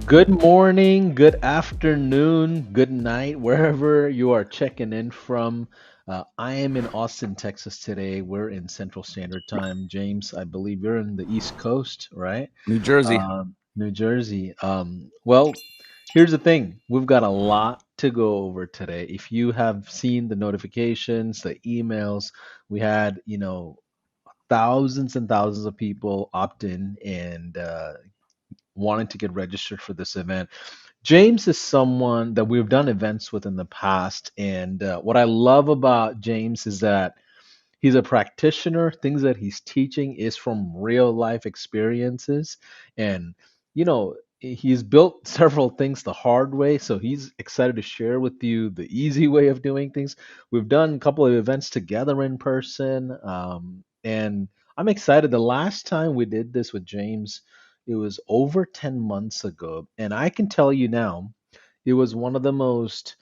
Good morning, good afternoon, good night, wherever you are checking in from. I am in Austin, Texas today. We're in Central Standard Time. James, I believe you're in the East Coast, right? New Jersey. New Jersey. Well, here's the thing. We've got a lot to go over today. If you have seen the notifications, the emails, we had, thousands and thousands of people opt in and wanting to get registered for this event. James is someone that we've done events with in the past. And what I love about James is that he's a practitioner. Things that he's teaching is from real life experiences. And, he's built several things the hard way. So he's excited to share with you the easy way of doing things. We've done a couple of events together in person. And I'm excited. The last time we did this with James, it was over 10 months ago. And I can tell you now, it was one of the most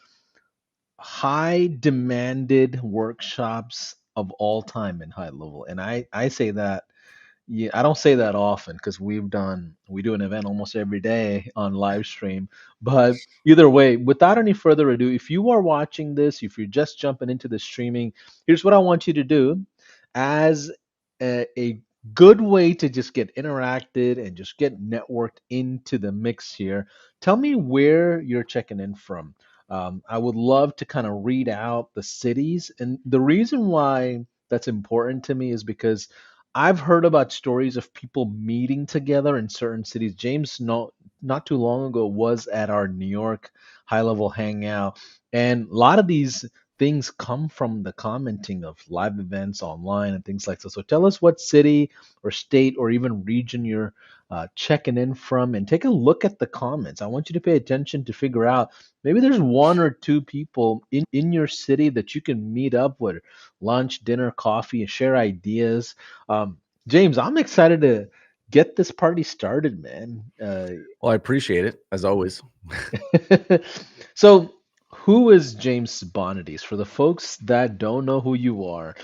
high demanded workshops of all time in high level. And I say that, yeah, I don't say that often because we do an event almost every day on live stream. But either way, without any further ado, if you are watching this, if you're just jumping into the streaming, here's what I want you to do as a good way to just get interacted and just get networked into the mix here. Tell me where you're checking in from. I would love to kind of read out the cities. And the reason why that's important to me is because I've heard about stories of people meeting together in certain cities. James, not too long ago, was at our New York high level hangout. And a lot of these things come from the commenting of live events online and things like that. So tell us what city or state or even region you're checking in from and take a look at the comments. I want you to pay attention to figure out maybe there's one or two people in your city that you can meet up with, lunch, dinner, coffee, and share ideas. um, James, I'm excited to get this party started, man. Well, I appreciate it as always. So, who is James Bonadies? For the folks that don't know who you are,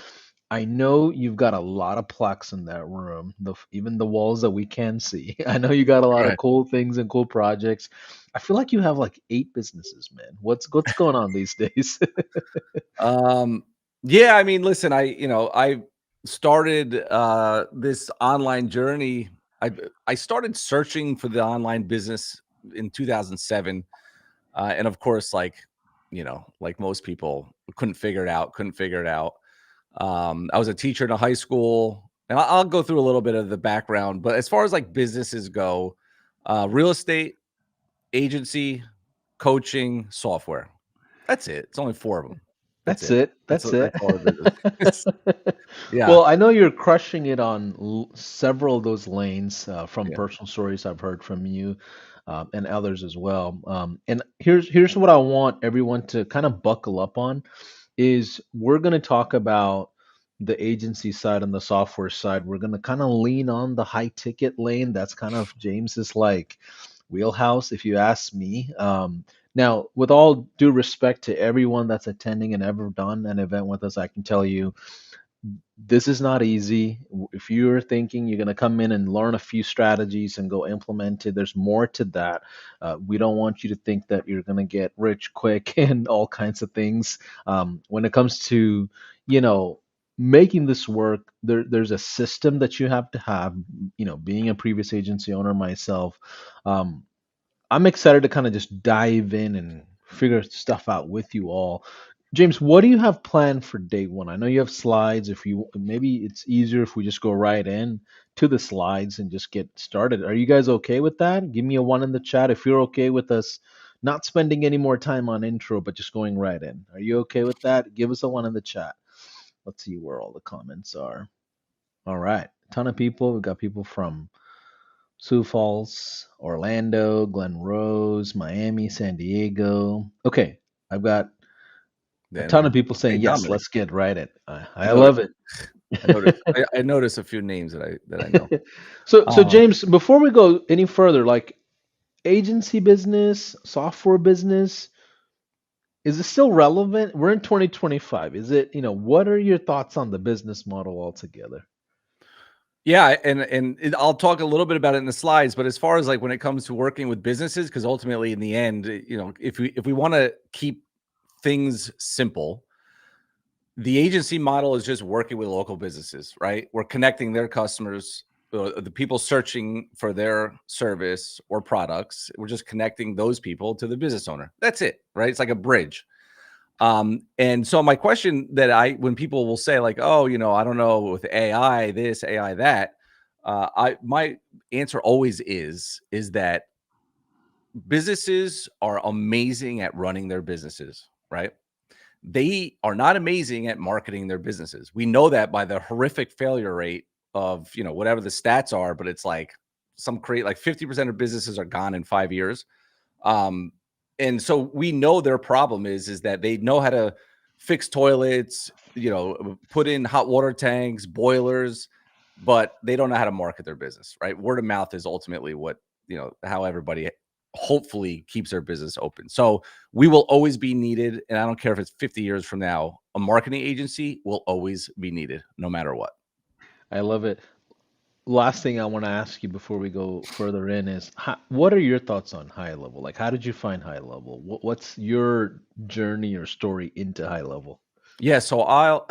I know you've got a lot of plaques in that room, even the walls that we can see. I know you got a lot of Right. cool things and cool projects. I feel like you have like eight businesses, man. What's going on these days? Um, yeah, I mean, listen, I started this online journey. I started searching for the online business in 2007. And of course, like most people, couldn't figure it out, couldn't figure it out. I was a teacher in a high school, and I'll go through a little bit of the background. But as far as like businesses go, real estate, agency, coaching, software. That's it. It's only 4 of them. That's That's it. it. That's it. That's all the business is. Yeah, Well, I know you're crushing it on several of those lanes from yeah. personal stories I've heard from you and others as well. And here's what I want everyone to kind of buckle up on is we're going to talk about the agency side and the software side. We're going to kind of lean on the high ticket lane. That's kind of James's like wheelhouse, if you ask me. Now, with all due respect to everyone that's attending and ever done an event with us, I can tell you this is not easy. If you're thinking you're going to come in and learn a few strategies and go implement it, there's more to that. We don't want you to think that you're going to get rich quick and all kinds of things. When it comes to, you know, making this work, there's a system that you have to have. Being a previous agency owner myself, um, I'm excited to kind of just dive in and figure stuff out with you all. James, what do you have planned for day one? I know you have slides. If you maybe it's easier if we just go right in to the slides and just get started. Are you guys okay with that? Give me a one in the chat if you're okay with us not spending any more time on intro, but just going right in. Are you okay with that? Give us a one in the chat. Let's see where all the comments are. All right, ton of people. We've got people from Sioux Falls, Orlando, Glen Rose, Miami, San Diego. Okay, I've got a ton of Denver. people Hey, saying yes. Dominic. Let's get right it. I I love noticed. it. I noticed. I noticed a few names that I know. So Um, James, before we go any further, like agency business, software business, is it still relevant? We're in 2025. Is it? What are your thoughts on the business model altogether? Yeah, I'll talk a little bit about it in the slides, but as far as like when it comes to working with businesses, because ultimately in the end, if we want to keep things simple, the agency model is just working with local businesses, right? We're connecting their customers, the people searching for their service or products. We're just connecting those people to the business owner. That's it, right? It's like a bridge. And so my question that when people will say like, oh, I don't know with AI this, AI that, my answer always is that businesses are amazing at running their businesses, right? They are not amazing at marketing their businesses. We know that by the horrific failure rate of, whatever the stats are, but it's like some create like 50% of businesses are gone in 5 years. um, and so we know their problem is that they know how to fix toilets, put in hot water tanks, boilers, but they don't know how to market their business, right? Word of mouth is ultimately what, how everybody hopefully keeps their business open. So we will always be needed. And I don't care if it's 50 years from now, a marketing agency will always be needed no matter what. I love it. Last thing I want to ask you before we go further in is what are your thoughts on high level? Like, how did you find high level? What's your journey or story into high level? Yeah. So I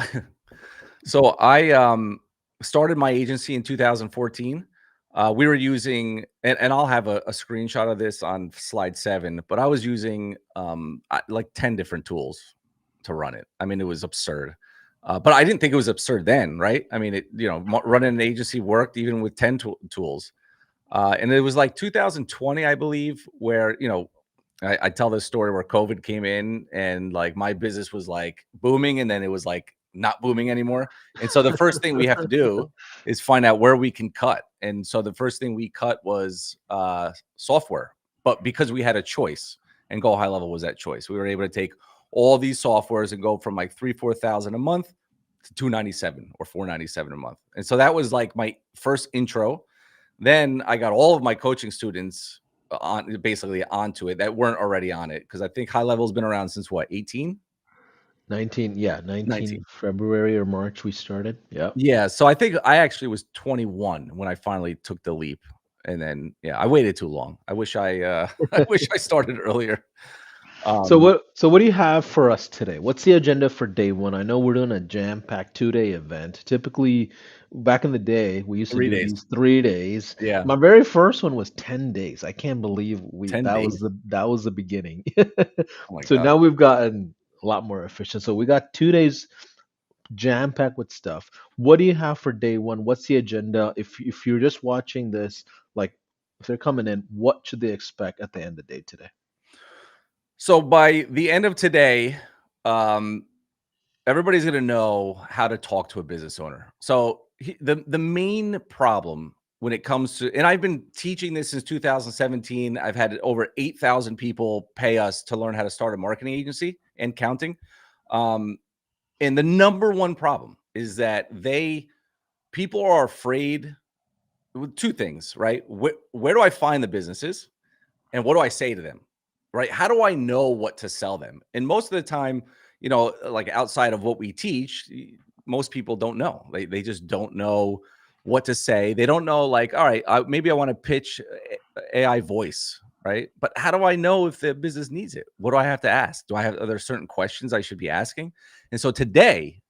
started my agency in 2014. We were using, and I'll have a screenshot of this on slide 7, but I was using like 10 different tools to run it. I mean, it was absurd. But I didn't think it was absurd then, right? I mean, running an agency worked even with 10 tools. And it was like 2020, I believe, where, I tell this story where COVID came in and like my business was like booming and then it was like not booming anymore. And so the first thing we have to do is find out where we can cut. And so the first thing we cut was software. But because we had a choice and Go High Level was that choice, we were able to take all these softwares and go from like 3, 4,000 a month to 297 or 497 a month. And so that was like my first intro. Then I got all of my coaching students on basically onto it that weren't already on it because I think High Level's been around since what, 18, 19, yeah, 19. 19 February or March we started. Yep. Yeah, so I think I actually was 21 when I finally took the leap, and then yeah, I waited too long. I wish I wish I started earlier. Um, So what do you have for us today? What's the agenda for day one? I know we're doing a jam-packed 2-day event. Typically, back in the day, we used to 3 do days. these 3 days. Yeah, My very first one was 10 days. I can't believe we 10 that days. was the beginning. Oh my So god. now we've gotten a lot more efficient. So we got 2 days jam-packed with stuff. What do you have for day one? What's the agenda? If you're just watching this, like if they're coming in, what should they expect at the end of the day today? So by the end of today, um, everybody's going to know how to talk to a business owner. So the main problem when it comes to, and I've been teaching this since 2017. I've had over 8,000 people pay us to learn how to start a marketing agency and counting. Um, and the number one problem is that people are afraid with two things, right? Where do I find the businesses? And what do I say to them? Right? How do I know what to sell them? And most of the time, like outside of what we teach, most people don't know. They just don't know what to say. They don't know, like, all right, maybe I want to pitch AI voice, right? But how do I know if the business needs it? What do I have to ask? Are there certain questions I should be asking? And so today,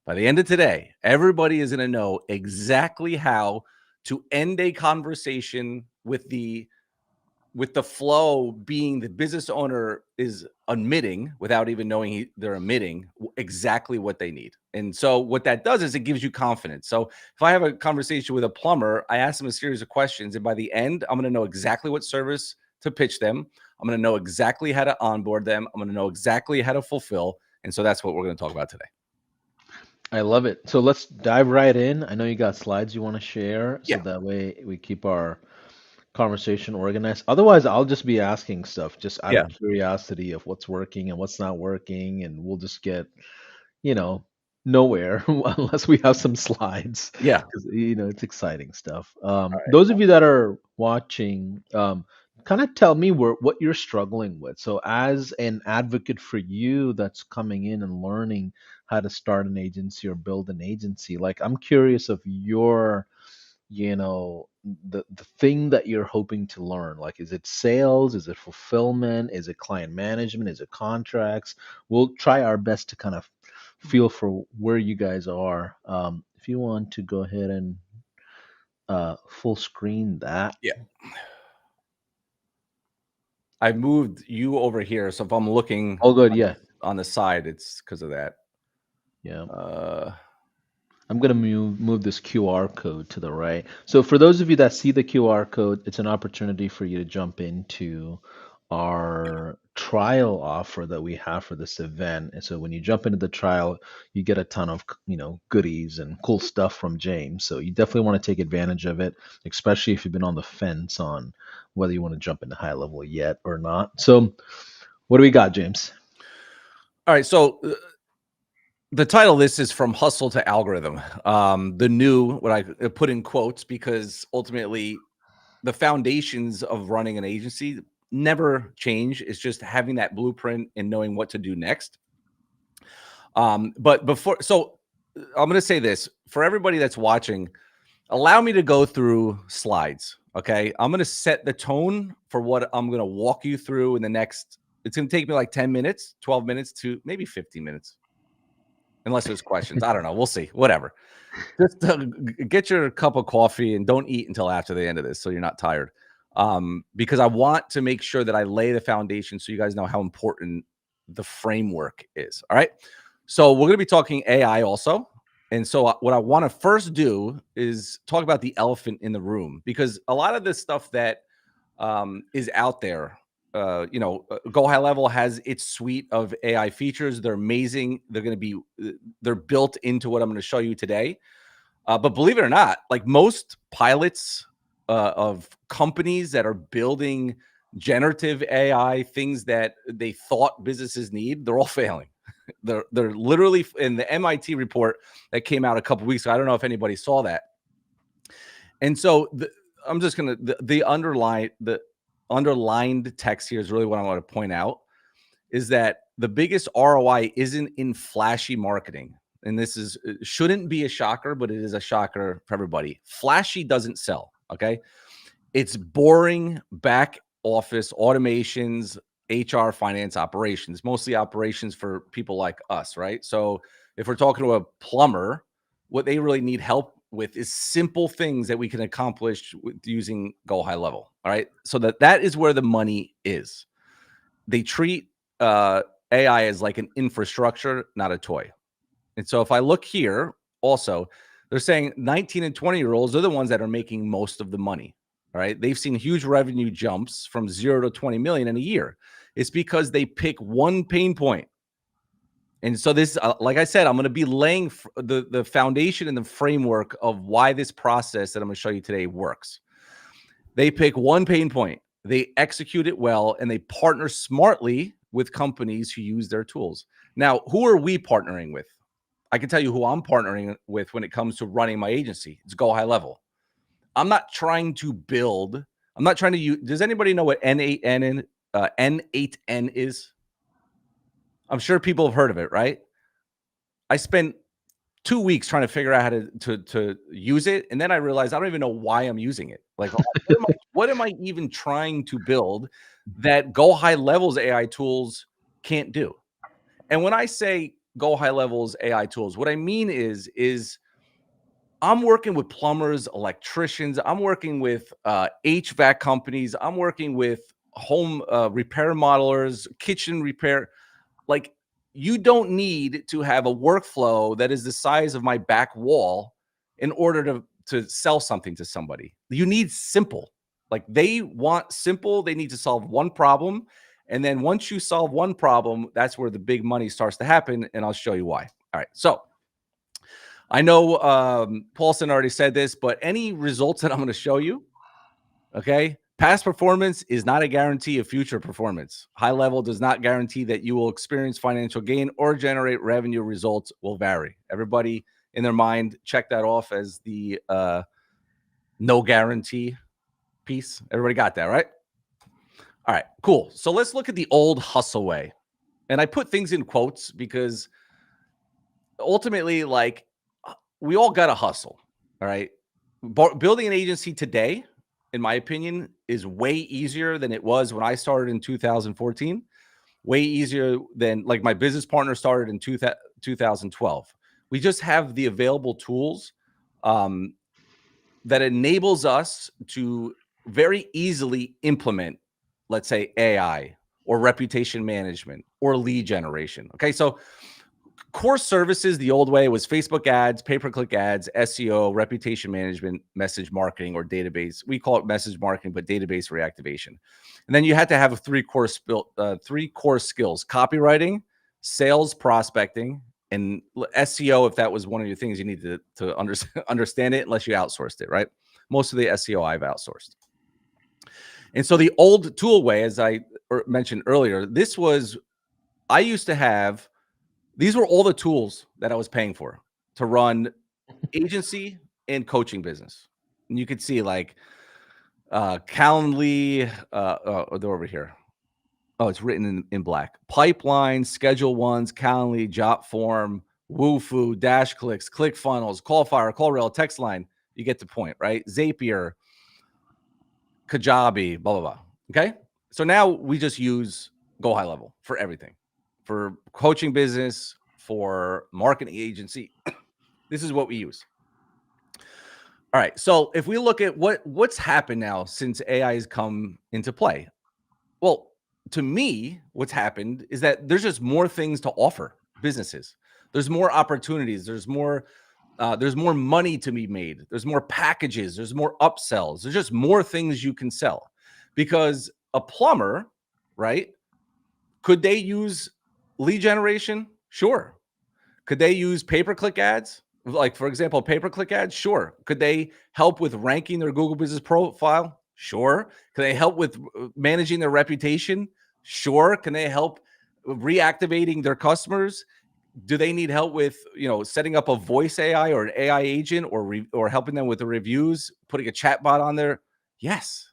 by the end of today, everybody is going to know exactly how to end a conversation with the flow being the business owner is admitting without even knowing they're admitting exactly what they need. And so what that does is it gives you confidence. So if I have a conversation with a plumber, I ask them a series of questions, and by the end, I'm going to know exactly what service to pitch them. I'm going to know exactly how to onboard them. I'm going to know exactly how to fulfill. And so that's what we're going to talk about today. I love it. So let's dive right in. I know you got slides you want to share, so Yeah. that way we keep our conversation organized. Otherwise, I'll just be asking stuff just out Yeah. of curiosity of what's working and what's not working, and we'll just get, you know, nowhere unless we have some slides Yeah. because it's exciting stuff. All right. Those of you that are watching, kind of tell me what you're struggling with. So, as an advocate for you that's coming in and learning how to start an agency or build an agency, like I'm curious of your the thing that you're hoping to learn. Like, is it sales? Is it fulfillment? Is it client management? Is it contracts? We'll try our best to kind of feel for where you guys are. If you want to go ahead and full screen that. Yeah. I moved you over here, so if I'm looking All good. Yeah. on the side, it's because of that. Yeah. Uh, I'm going to move this QR code to the right. So for those of you that see the QR code, it's an opportunity for you to jump into our trial offer that we have for this event. And so when you jump into the trial, you get a ton of, goodies and cool stuff from James. So you definitely want to take advantage of it, especially if you've been on the fence on whether you want to jump into high level yet or not. So what do we got, James? all right, so the title of this is From Hustle to Algorithm. The new, what I put in quotes, because ultimately the foundations of running an agency never change. It's just having that blueprint and knowing what to do next. But before, so I'm going to say this for everybody that's watching, allow me to go through slides. Okay. I'm going to set the tone for what I'm going to walk you through in the next, it's going to take me like 10 minutes, 12 minutes to maybe 15 minutes, unless there's questions. I don't know. We'll see. Whatever. Just get your cup of coffee and don't eat until after the end of this so you're not tired. Because I want to make sure that I lay the foundation so you guys know how important the framework is. All right. So we're going to be talking AI also. And so what I want to first do is talk about the elephant in the room, because a lot of this stuff that is out there, Go High Level has its suite of AI features. They're amazing. They're going to be, they're built into what I'm going to show you today. But believe it or not, like most pilots of companies that are building generative AI, things that they thought businesses need, they're all failing. They're literally in the MIT report that came out a couple weeks ago. I don't know if anybody saw that. And so I'm just gonna the underlined text here is really what I want to point out, is that the biggest ROI isn't in flashy marketing. And this is shouldn't be a shocker, but it is a shocker for everybody. Flashy doesn't sell. Okay. It's boring back office automations, HR, finance, operations, mostly operations for people like us, right? So if we're talking to a plumber, what they really need help with is simple things that we can accomplish with using Go High Level. All right. So that is where the money is. They treat AI as like an infrastructure, not a toy. And so if I look here, also, they're saying 19 and 20-year-olds are the ones that are making most of the money. All right. They've seen huge revenue jumps from 0 to 20 million in a year. It's because they pick one pain point. And so this, like I said, I'm going to be laying the foundation and the framework of why this process that I'm going to show you today works. They pick one pain point, they execute it well, and they partner smartly with companies who use their tools. Now, who are we partnering with? I can tell you who I'm partnering with when it comes to running my agency. It's Go High Level. I'm not trying to build. I'm not trying to use. Does anybody know what N8N is? I'm sure people have heard of it, right? I spent 2 weeks trying to figure out how to use it, and then I realized I don't even know why I'm using it. Like, what am I even trying to build that Go High Level's AI tools can't do? And when I say Go High Level's AI tools, what I mean is I'm working with plumbers, electricians. I'm working with HVAC companies. I'm working with home repair modelers, kitchen repair. Like, you don't need to have a workflow that is the size of my back wall in order to sell something to somebody. You need simple. Like, they want simple. They need to solve one problem. And then once you solve one problem, that's where the big money starts to happen. And I'll show you why. All right. So I know Paulson already said this, but any results that I'm going to show you, okay, past performance is not a guarantee of future performance. High level does not guarantee that you will experience financial gain or generate revenue. Results will vary. Everybody in their mind, check that off as the no guarantee piece. Everybody got that, right? All right, cool. So let's look at the old hustle way. And I put things in quotes because ultimately, like, we all got to hustle. All right. building an agency today, in my opinion, is way easier than it was when I started in 2014. Way easier than, like, my business partner started in 2012. We just have the available tools um, that enables us to very easily implement, let's say, AI or reputation management or lead generation. Okay, so core services the old way was Facebook ads, pay-per-click ads, SEO, reputation management, message marketing, or database. We call it message marketing, but database reactivation. And then you had to have three core skills: copywriting, sales, prospecting, and SEO. If that was one of your things, you need to understand it, unless you outsourced it, right? Most of the SEO I've outsourced. And so the old tool way, as I mentioned earlier, I used to have these were all the tools that I was paying for to run agency and coaching business. And you could see, like, Calendly, they're over here. Oh, it's written in black. Pipeline, Schedule Ones, Calendly, Jotform, Woofu, Dash Clicks, ClickFunnels, Callfire, CallRail, Text Line. You get the point, right? Zapier, Kajabi, blah, blah, blah. Okay. So now we just use Go High Level for everything, for coaching business, for marketing agency. This is what we use. All right. So if we look at what's happened now since AI has come into play, well, to me, what's happened is that there's just more things to offer businesses. There's more opportunities. There's more money to be made. There's more packages. There's more upsells. There's just more things you can sell. Because a plumber, right? Could they use lead generation? Sure. Could they use pay-per-click ads? Like, for example, pay-per-click ads? Sure. Could they help with ranking their Google Business Profile? Sure. Can they help with managing their reputation? Sure. Can they help reactivating their customers? Do they need help with, setting up a voice AI or an AI agent, or helping them with the reviews, putting a chatbot on there? Yes.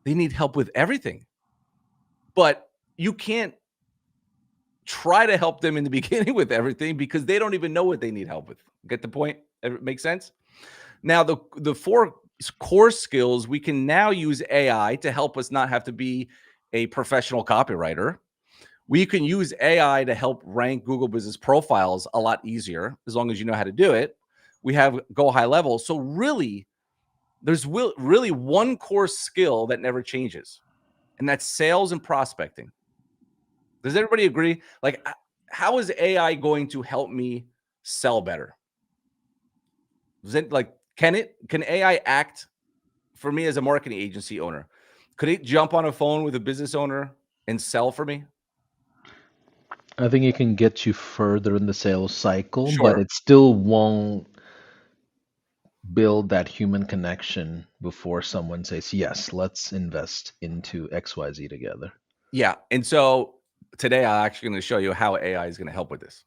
They need help with everything. But you can't try to help them in the beginning with everything, because they don't even know what they need help with. Get the point? It makes sense? Now, the four core skills, we can now use AI to help us not have to be a professional copywriter. We can use AI to help rank Google Business Profiles a lot easier, as long as you know how to do it. We have Go High Level. So really, there's really one core skill that never changes, and that's sales and prospecting. Does everybody agree? Like, how is AI going to help me sell better? Is it like, can AI act for me as a marketing agency owner? Could it jump on a phone with a business owner and sell for me? I think it can get you further in the sales cycle, but Sure. it still won't build that human connection before someone says, yes, let's invest into XYZ together. Yeah. And so today I'm actually going to show you how AI is going to help with this.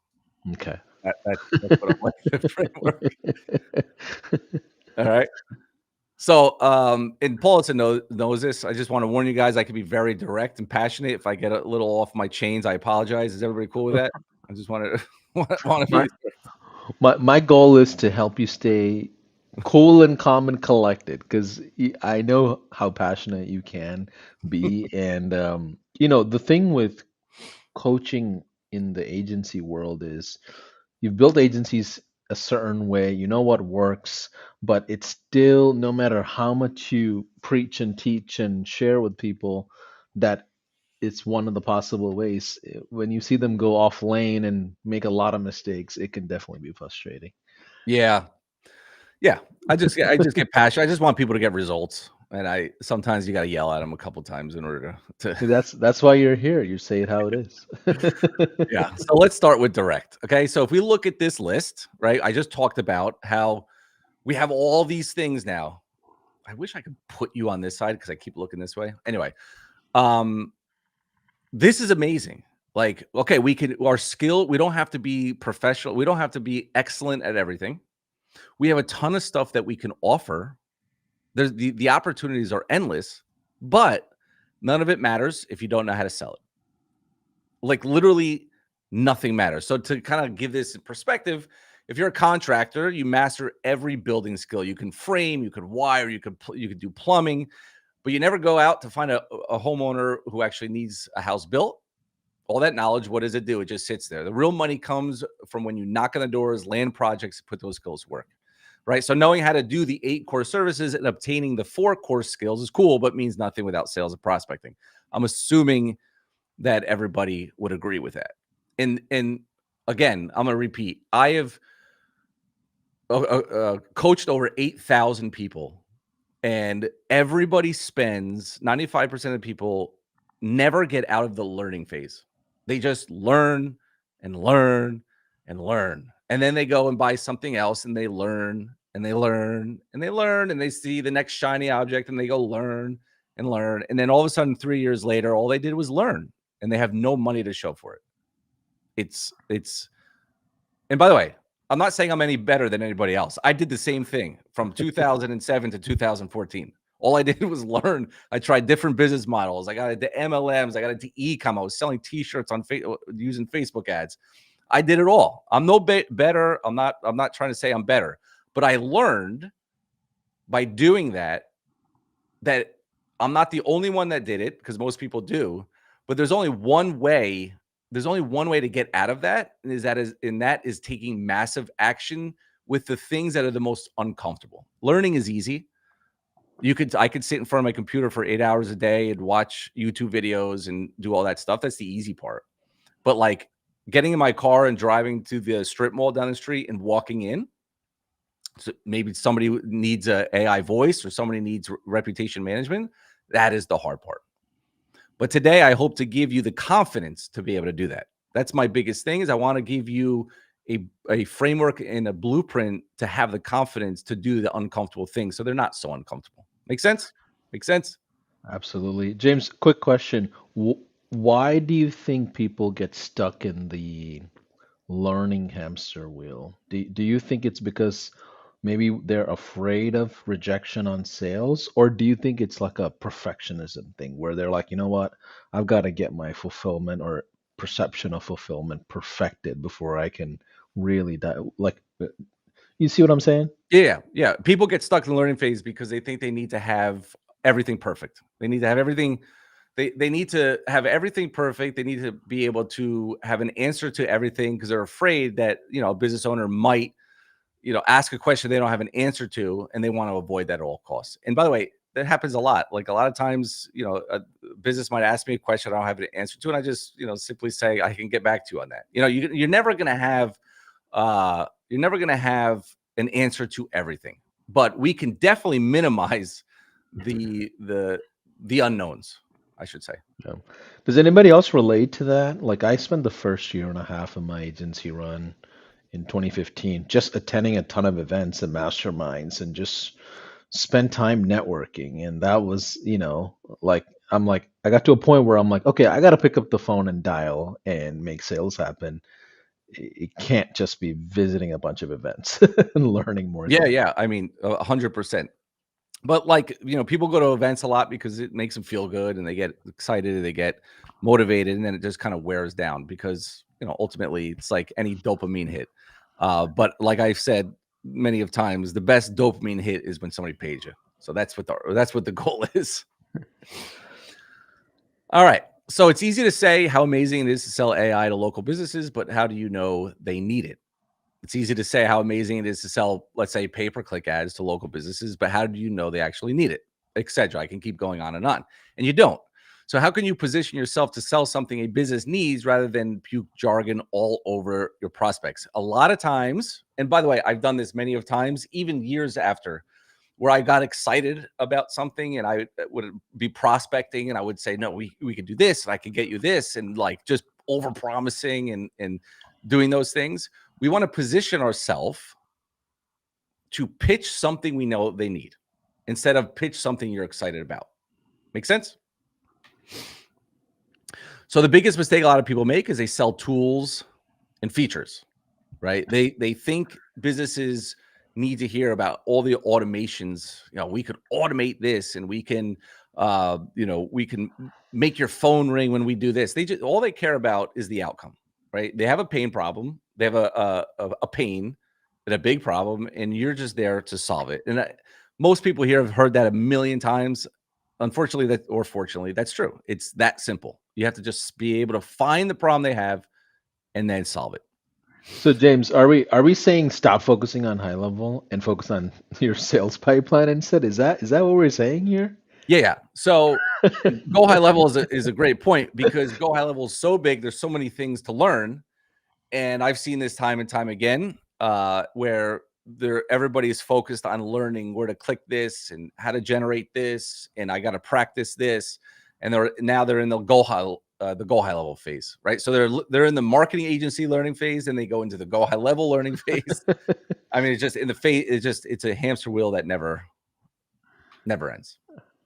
Okay. That's what I'm like, the framework. All right. So, and Paulson knows this. I just want to warn you guys, I can be very direct and passionate. If I get a little off my chains, I apologize. Is everybody cool with that? I just want to want to My be. my goal is to help you stay cool and calm and collected, because I know how passionate you can be, and the thing with coaching in the agency world is you've built agencies a certain way, you know what works, but it's still, no matter how much you preach and teach and share with people, that it's one of the possible ways. When you see them go off lane and make a lot of mistakes, it can definitely be frustrating. Yeah, yeah. I just get passionate. I just want people to get results, and I sometimes you got to yell at them a couple times in order to. That's why you're here. You say it how it is. Yeah. So let's start with direct. Okay. So if we look at this list, right? I just talked about how we have all these things now. I wish I could put you on this side because I keep looking this way. Anyway, um, this is amazing. Like, okay, we could our skill, we don't have to be professional, we don't have to be excellent at everything. We have a ton of stuff that we can offer. There's the opportunities are endless, but none of it matters if you don't know how to sell it. Like, literally nothing matters. So to kind of give this in perspective, If you're a contractor, you master every building skill. You can frame, you could wire, you could do plumbing, but you never go out to find a homeowner who actually needs a house built. All that knowledge, what does it do? It just sits there. The real money comes from when you knock on the doors, land projects, put those skills to work, right? So knowing how to do the 8 core services and obtaining the 4 core skills is cool, but means nothing without sales and prospecting. I'm assuming that everybody would agree with that. And again, I'm gonna repeat. I have coached over 8,000 people, and everybody spends 95% of people never get out of the learning phase. They just learn and learn and learn. And then they go and buy something else and they learn and they learn and they learn and they see the next shiny object and they go learn and learn. And then all of a sudden, 3 years later, all they did was learn and they have no money to show for it. It's and by the way, I'm not saying I'm any better than anybody else. I did the same thing from 2007 to 2014. All I did was learn. I tried different business models. I got into MLMs. I got into e-com. I was selling T-shirts on using Facebook ads. I did it all. I'm no better. I'm not. I'm not trying to say I'm better, but I learned by doing that I'm not the only one that did it because most people do, but there's only one way. There's only one way to get out of that, and that is taking massive action with the things that are the most uncomfortable. Learning is easy. I could sit in front of my computer for 8 hours a day and watch YouTube videos and do all that stuff. That's the easy part. But like getting in my car and driving to the strip mall down the street and walking in, so maybe somebody needs a AI voice or somebody needs reputation management. That is the hard part. But today I hope to give you the confidence to be able to do that. That's my biggest thing is I want to give you a framework and a blueprint to have the confidence to do the uncomfortable things so they're not so uncomfortable. Make sense? Make sense? Absolutely. James, quick question. Why do you think people get stuck in the learning hamster wheel? Do you think it's because maybe they're afraid of rejection on sales, or do you think it's like a perfectionism thing where they're like, you know what, I've got to get my fulfillment or perception of fulfillment perfected before I can really like, you see what I'm saying? Yeah, yeah. People get stuck in the learning phase because they think they need to have everything perfect. They need to have everything. They need to have everything perfect. They need to be able to have an answer to everything because they're afraid that a business owner might ask a question they don't have an answer to, and they want to avoid that at all costs. And by the way, that happens a lot. Like a lot of times, a business might ask me a question I don't have an answer to, and I just, simply say I can get back to you on that. You're never gonna have, you're never gonna have an answer to everything, but we can definitely minimize the unknowns, I should say. Yeah. Does anybody else relate to that? Like I spent the first year and a half of my agency run in 2015 just attending a ton of events and masterminds and just spend time networking. And that was, like I'm like I got to a point where I'm like, okay, I got to pick up the phone and dial and make sales happen. It can't just be visiting a bunch of events and learning more Yeah, things. yeah. I mean, 100%. But like, people go to events a lot because it makes them feel good and they get excited and they get motivated, and then it just kind of wears down because, ultimately it's like any dopamine hit. But like I've said many of times, the best dopamine hit is when somebody pays you. So that's what the goal is. All right. So it's easy to say how amazing it is to sell AI to local businesses, but how do you know they need it? It's easy to say how amazing it is to sell, let's say, pay-per-click ads to local businesses, but how do you know they actually need it, etc. I can keep going on, and you don't. So how can you position yourself to sell something a business needs rather than puke jargon all over your prospects? A lot of times, and by the way, I've done this many of times, even years after, where I got excited about something and I would be prospecting and I would say, no, we could do this and I could get you this, and like just over promising and doing those things. We want to position ourselves to pitch something we know they need instead of pitch something you're excited about. Make sense? So the biggest mistake a lot of people make is they sell tools and features, right? They think businesses need to hear about all the automations. We could automate this, and we can, we can make your phone ring when we do this. All they care about is the outcome, right? They have a pain problem. They have a pain. and a big problem, and you're just there to solve it. And most people here have heard that a million times. Unfortunately, that or fortunately, that's true. It's that simple. You have to just be able to find the problem they have and then solve it. So James, are we saying stop focusing on high level and focus on your sales pipeline instead? Is that what we're saying here? Yeah, yeah. So go high level is a great point because go high level is so big. There's so many things to learn, and I've seen this time and time again, where everybody's focused on learning where to click this and how to generate this, and I got to practice this, and they're in the go high level phase, right? So they're in the marketing agency learning phase, and they go into the go high level learning phase. I mean, it's just in the phase. It's a hamster wheel that never ends.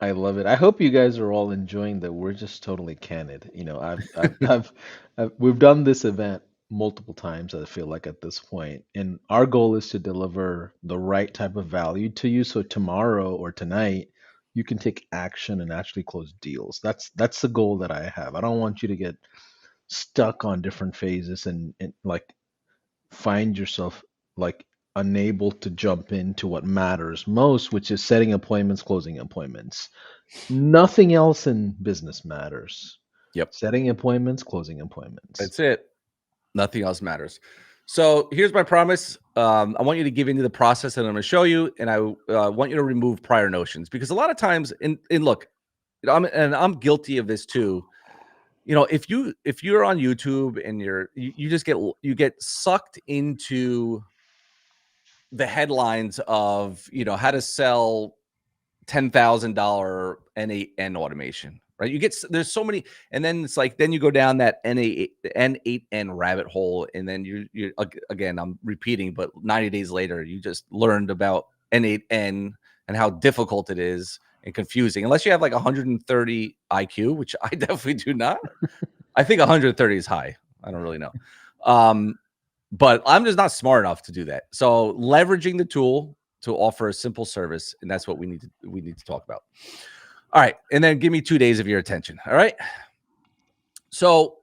I love it. I hope you guys are all enjoying that. We're just totally candid. We've done this event multiple times, I feel like at this point, and our goal is to deliver the right type of value to you. So tomorrow or tonight, you can take action and actually close deals. That's the goal that I have. I don't want you to get stuck on different phases and like find yourself like unable to jump into what matters most, which is setting appointments, closing appointments. Nothing else in business matters. Yep, Setting appointments, closing appointments. that's it. Nothing else matters. So here's my promise. I want you to give into the process that I'm going to show you, and I want you to remove prior notions because a lot of times, and look, I'm guilty of this too. If you're on YouTube and you just get sucked into the headlines of how to sell $10,000 N8N automation, right? There's so many, and then it's like then you go down that N8N rabbit hole, and then you again, I'm repeating, but 90 days later, you just learned about N8N and how difficult it is and confusing. Unless you have like 130 IQ, which I definitely do not. I think 130 is high. I don't really know. Um, but I'm just not smart enough to do that. So leveraging the tool to offer a simple service, and that's what we need to talk about. All right, and then give me 2 days of your attention. All right. So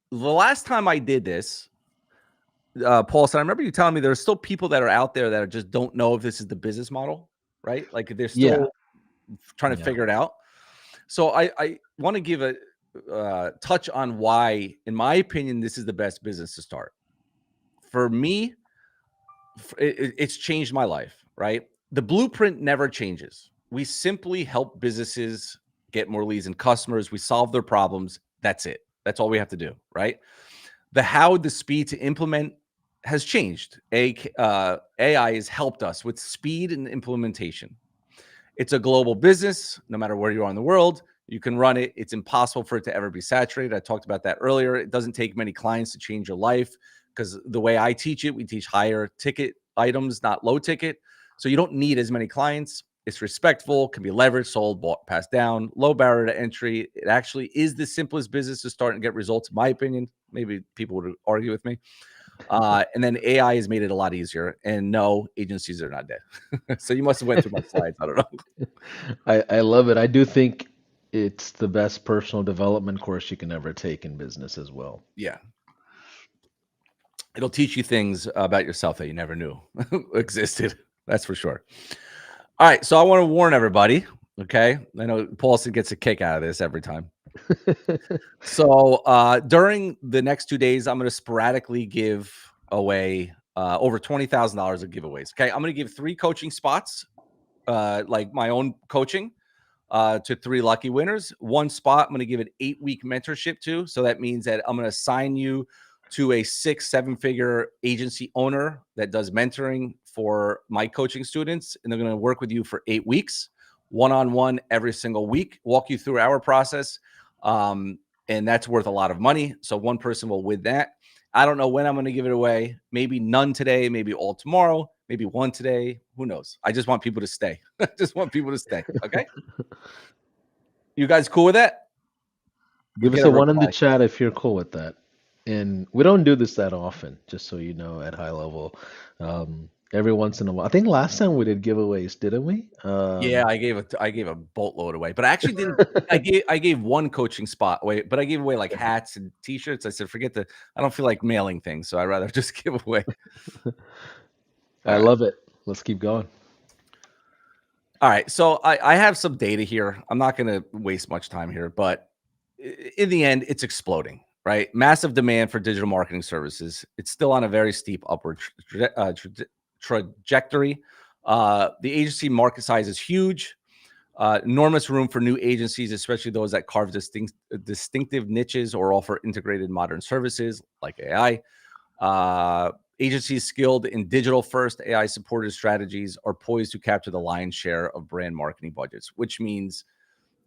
the last time I did this, Paul said, I remember you telling me there are still people that are out there that just don't know if this is the business model, right? Like they're Yeah, still trying to yeah. figure it out. So I want to give a touch on why, in my opinion, this is the best business to start. For me, it's changed my life, right? The blueprint never changes. We simply help businesses get more leads and customers. We solve their problems. That's it. That's all we have to do, right? The speed to implement has changed. AI has helped us with speed and implementation. It's a global business. No matter where you are in the world, you can run it. It's impossible for it to ever be saturated. I talked about that earlier. It doesn't take many clients to change your life because the way I teach it, we teach higher ticket items, not low ticket. So you don't need as many clients. It's respectful, can be leveraged, sold, bought, passed down, low barrier to entry. It actually is the simplest business to start and get results, in my opinion. Maybe people would argue with me. And then AI has made it a lot easier. And no, agencies are not dead. So you must have went through my slides. I don't know. I love it. I do think it's the best personal development course you can ever take in business as well. Yeah. It'll teach you things about yourself that you never knew existed. That's for sure. All right. So I want to warn everybody. Okay. I know Paulson gets a kick out of this every time. So during the next 2 days, I'm going to sporadically give away over $20,000 of giveaways. Okay. I'm going to give 3 coaching spots, like my own coaching. To 3 lucky winners. 1 spot, I'm going to give an 8-week mentorship to. So that means that I'm going to assign you to a 6-7 figure agency owner that does mentoring for my coaching students. And they're going to work with you for 8 weeks, one-on-one every single week, walk you through our process. And that's worth a lot of money. So one person will win that. I don't know when I'm going to give it away. Maybe none today, maybe all tomorrow, maybe 1 today. Who knows? I just want people to stay. I just want people to stay. Okay. You guys cool with that? Give us Get a a one in the reply. chat if you're cool with that. And we don't do this that often, just so you know, at high level. Every once in a while. I think last time we did giveaways, didn't we? Yeah, I gave a boatload away, but I actually didn't. I gave 1 coaching spot away, but I gave away like hats and T-shirts. I said, forget the. I don't feel like mailing things, so I'd rather just give away. I All right. love it. Let's keep going. All right. So I have some data here. I'm not going to waste much time here, but in the end, it's exploding, right? Massive demand for digital marketing services. It's still on a very steep upward trajectory. The agency market size is huge. Enormous room for new agencies, especially those that carve distinctive niches or offer integrated modern services like AI. Agencies skilled in digital first AI supported strategies are poised to capture the lion's share of brand marketing budgets, which means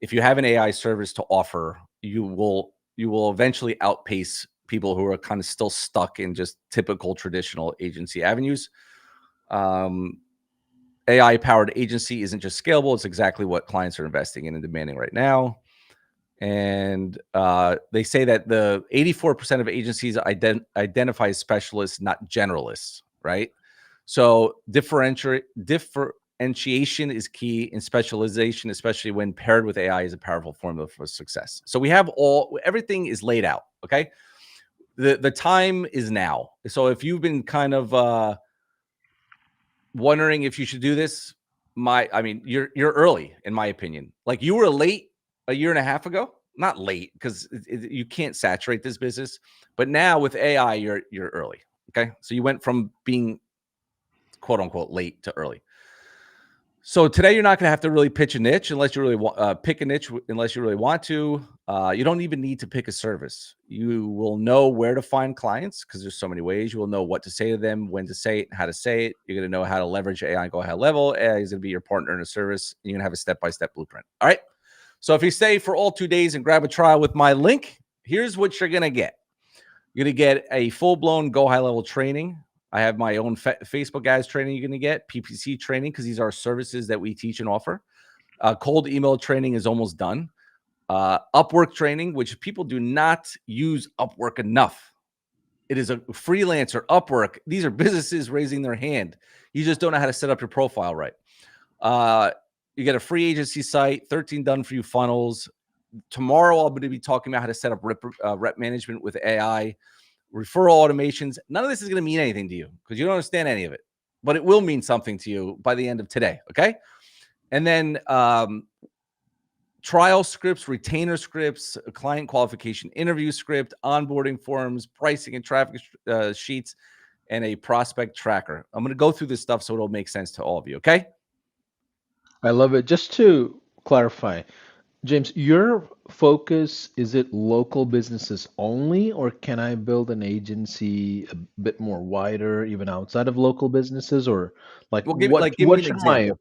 if you have an AI service to offer, you will eventually outpace people who are kind of still stuck in just typical traditional agency avenues. Um, AI powered agency isn't just scalable; it's exactly what clients are investing in and demanding right now. And they say that the 84% of agencies identify as specialists, not generalists, right? So differentiation is key, in specialization, especially when paired with AI, is a powerful formula for success. So we have everything is laid out. Okay, the time is now. So if you've been kind of wondering if you should do this, I mean, you're early in my opinion. Like you were late a year and a half ago. Not late because you can't saturate this business, but now with AI, you're early. Okay, so you went from being quote unquote late to early. So today you're not going to have to really pitch a niche unless you really want pick a niche unless you really want to. You don't even need to pick a service. You will know where to find clients because there's so many ways. You will know what to say to them, when to say it, how to say it. You're going to know how to leverage AI and go high level. AI is going to be your partner in a service. And you're going to have a step-by-step blueprint. All right. So if you stay for all 2 days and grab a trial with my link, here's what you're going to get. You're going to get a full-blown go high level training. I have my own Facebook ads training you're going to get, PPC training, because these are services that we teach and offer. Cold email training is almost done. Upwork training, which people do not use Upwork enough. It is a freelancer, Upwork. These are businesses raising their hand. You just don't know how to set up your profile right. You get a free agency site, 13 done for you funnels. Tomorrow, I'm going to be talking about how to set up rep management with AI, referral automations. None of this is going to mean anything to you because you don't understand any of it, but it will mean something to you by the end of today. Okay. And then trial scripts, retainer scripts, client qualification interview script, onboarding forms, pricing and traffic sheets, and a prospect tracker. I'm going to go through this stuff so it'll make sense to all of you. Okay. I love it. Just to clarify, James, your focus, is it local businesses only, or can I build an agency a bit more wider, even outside of local businesses? Or like Well, give me what an should my example.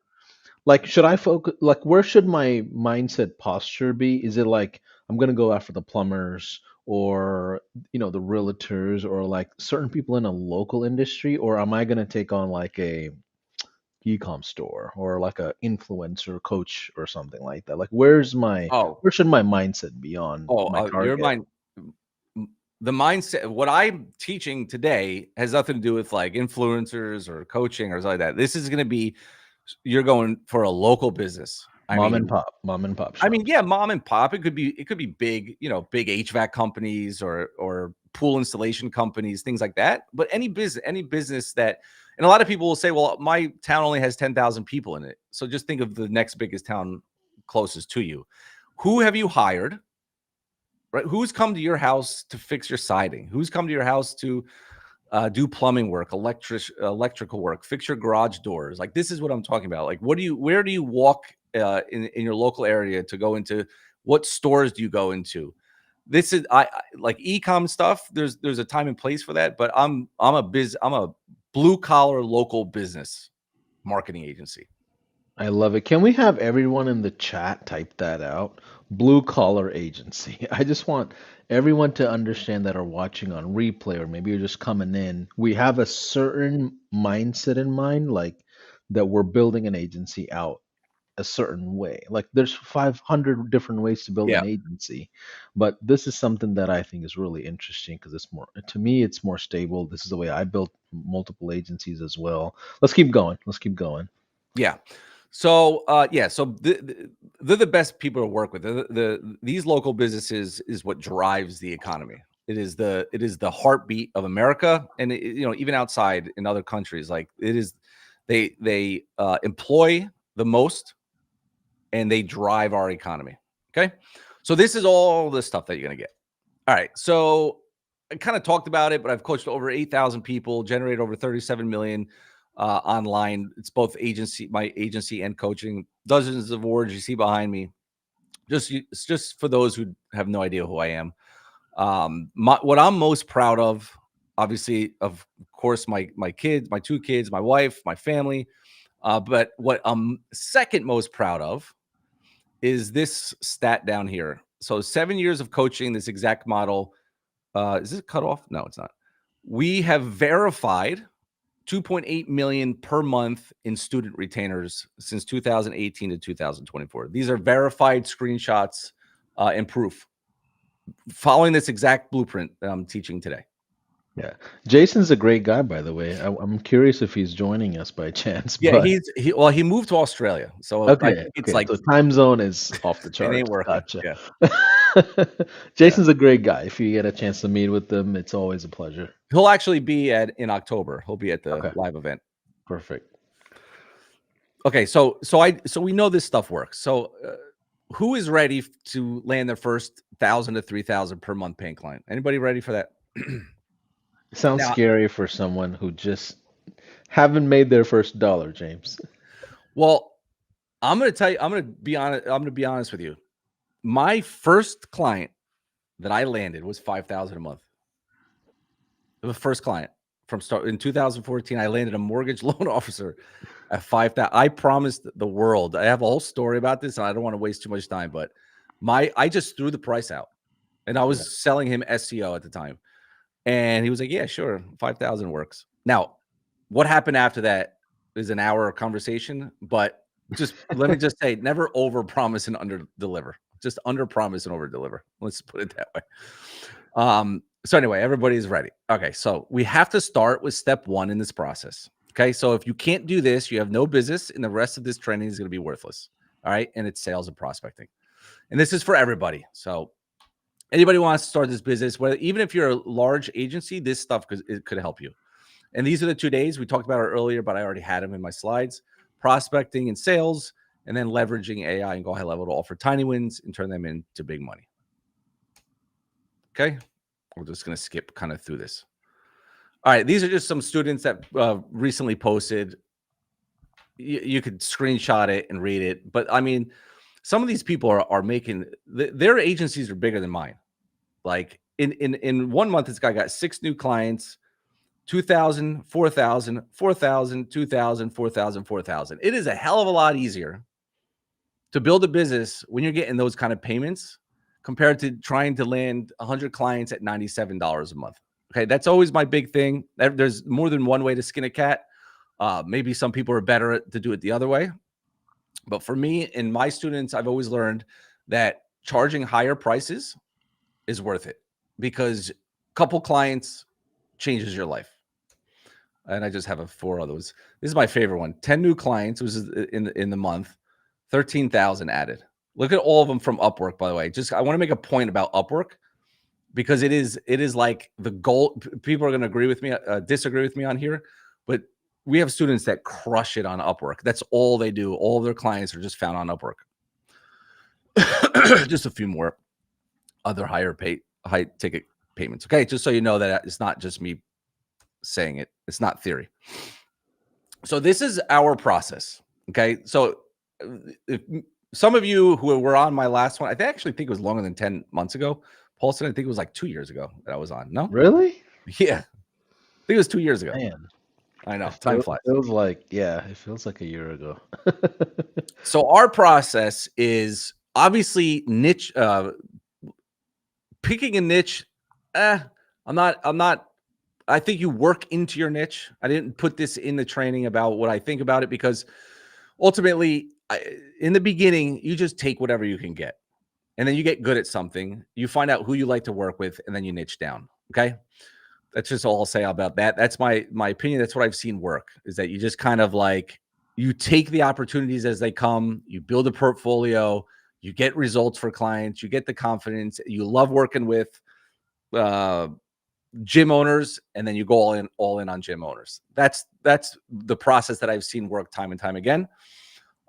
like should I focus like where should my mindset posture be? Is it like I'm gonna go after the plumbers or the realtors or like certain people in a local industry, or am I gonna take on like a e-com store or like a influencer coach or something like that? Like Oh, where should my mindset be on my your target? mind. The mindset, what I'm teaching today has nothing to do with like influencers or coaching or something like that. This is going to be, you're going for a local business. Mom and pop I mean, shops. yeah, mom and pop. It could be big, big HVAC companies or pool installation companies, things like that. But any business that, and a lot of people will say, well, my town only has 10,000 people in it. So just think of the next biggest town closest to you. Who have you hired? Right? Who's come to your house to fix your siding? Who's come to your house to do plumbing work, electrical work, fix your garage doors? Like this is what I'm talking about. Like, where do you walk in your local area to go into? What stores do you go into? This is like e-com stuff. There's a time and place for that, but I'm a blue collar local business marketing agency. I love it. Can we have everyone in the chat type that out? Blue collar agency. I just want everyone to understand that are watching on replay or maybe you're just coming in. We have a certain mindset in mind, like that we're building an agency out a certain way. Like there's 500 different ways to build Yeah, an agency, but this is something that I think is really interesting because it's more, to me, it's more stable. This is the way I built multiple agencies as well. Let's keep going. Let's keep going. yeah. So they're the best people to work with. These local businesses is what drives the economy. It is the heartbeat of America, and even outside in other countries, like it is. They employ the most, and they drive our economy. Okay, so this is all the stuff that you're gonna get. All right, so I kind of talked about it, but I've coached over 8,000 people, generated over 37 million online. It's both my agency and coaching. Dozens of awards you see behind me. It's just for those who have no idea who I am. What I'm most proud of, obviously, of course, my kids, my two kids, my wife, my family. But what I'm second most proud of is this stat down here. So 7 years of coaching this exact model. Is this cut off? No, it's not. We have verified 2.8 million per month in student retainers since 2018 to 2024. These are verified screenshots and proof following this exact blueprint that I'm teaching today. Yeah. Jason's a great guy, by the way. I'm curious if he's joining us by chance, Yeah, but he moved to Australia, so I okay, think it's okay. like So time zone is off the it ain't charts. working. Gotcha. Yeah, yeah. Jason's a great guy. If you get a chance to meet with him, it's always a pleasure. He'll actually be in October. He'll be at the Okay, live event. perfect. Okay, so we know this stuff works. So who is ready to land their first 1,000 to 3,000 per month paying client? Anybody ready for that? It sounds Now, scary for someone who just haven't made their first dollar, James. well, I'm going to tell you. I'm going to be honest. I'm going to be honest with you. My first client that I landed was 5,000 a month. The first client from start in 2014, I landed a mortgage loan officer at 5,000. I promised the world. I have a whole story about this, and I don't want to waste too much time. But I just threw the price out, and I Yeah. was selling him SEO at the time, and he was like, "Yeah, sure, 5,000 works." Now, what happened after that is an hour conversation, but just let me just say, never over promise and under deliver. Just under promise and over deliver. Let's put it that way. So anyway, everybody's ready. Okay, so we have to start with step one in this process. Okay, so if you can't do this, you have no business, and the rest of this training is going to be worthless. All right, and it's sales and prospecting, and this is for everybody. So anybody who wants to start this business, whether even if you're a large agency, this stuff could help you. And these are the 2 days we talked about it earlier, but I already had them in my slides: prospecting and sales, and then leveraging AI and go high level to offer tiny wins and turn them into big money. Okay, we're just going to skip kind of through this. All right, these are just some students that recently posted. You could screenshot it and read it, but I mean, some of these people are making their agencies are bigger than mine. Like in 1 month, this guy got 6 new clients, 2,000, 4,000, 4,000, 2,000, 4,000, 4,000. It is a hell of a lot easier to build a business when you're getting those kind of payments compared to trying to land 100 clients at $97 a month. Okay, that's always my big thing. There's more than one way to skin a cat. Maybe some people are better to do it the other way. But for me and my students, I've always learned that charging higher prices is worth it because a couple clients changes your life. And I just have 4 of those. This is my favorite one. 10 new clients was in the month, 13,000 added. Look at all of them from Upwork, by the way. Just I want to make a point about Upwork because it is like the goal. People are going to agree with me, disagree with me on here, but we have students that crush it on Upwork. That's all they do. All of their clients are just found on Upwork. Just a few more other high ticket payments. Okay, just so you know that it's not just me saying it. It's not theory. So this is our process. Okay, so if some of you who were on my last one, I actually think it was longer than 10 months ago. Paulson, I think it was like 2 years ago that I was on. No? Really? Yeah. I think it was 2 years ago. Man, I know. it Time flies. feels like, yeah, it feels like a year ago. So our process is obviously niche, picking a niche. I'm not I think you work into your niche. I didn't put this in the training about what I think about it because ultimately, in the beginning, you just take whatever you can get. And then you get good at something. You find out who you like to work with, and then you niche down. Okay. That's just all I'll say about that. That's my opinion. That's what I've seen work is that you just kind of like you take the opportunities as they come, you build a portfolio, you get results for clients, you get the confidence, you love working with uh, gym owners, and then you go all in on gym owners. That's the process that I've seen work time and time again.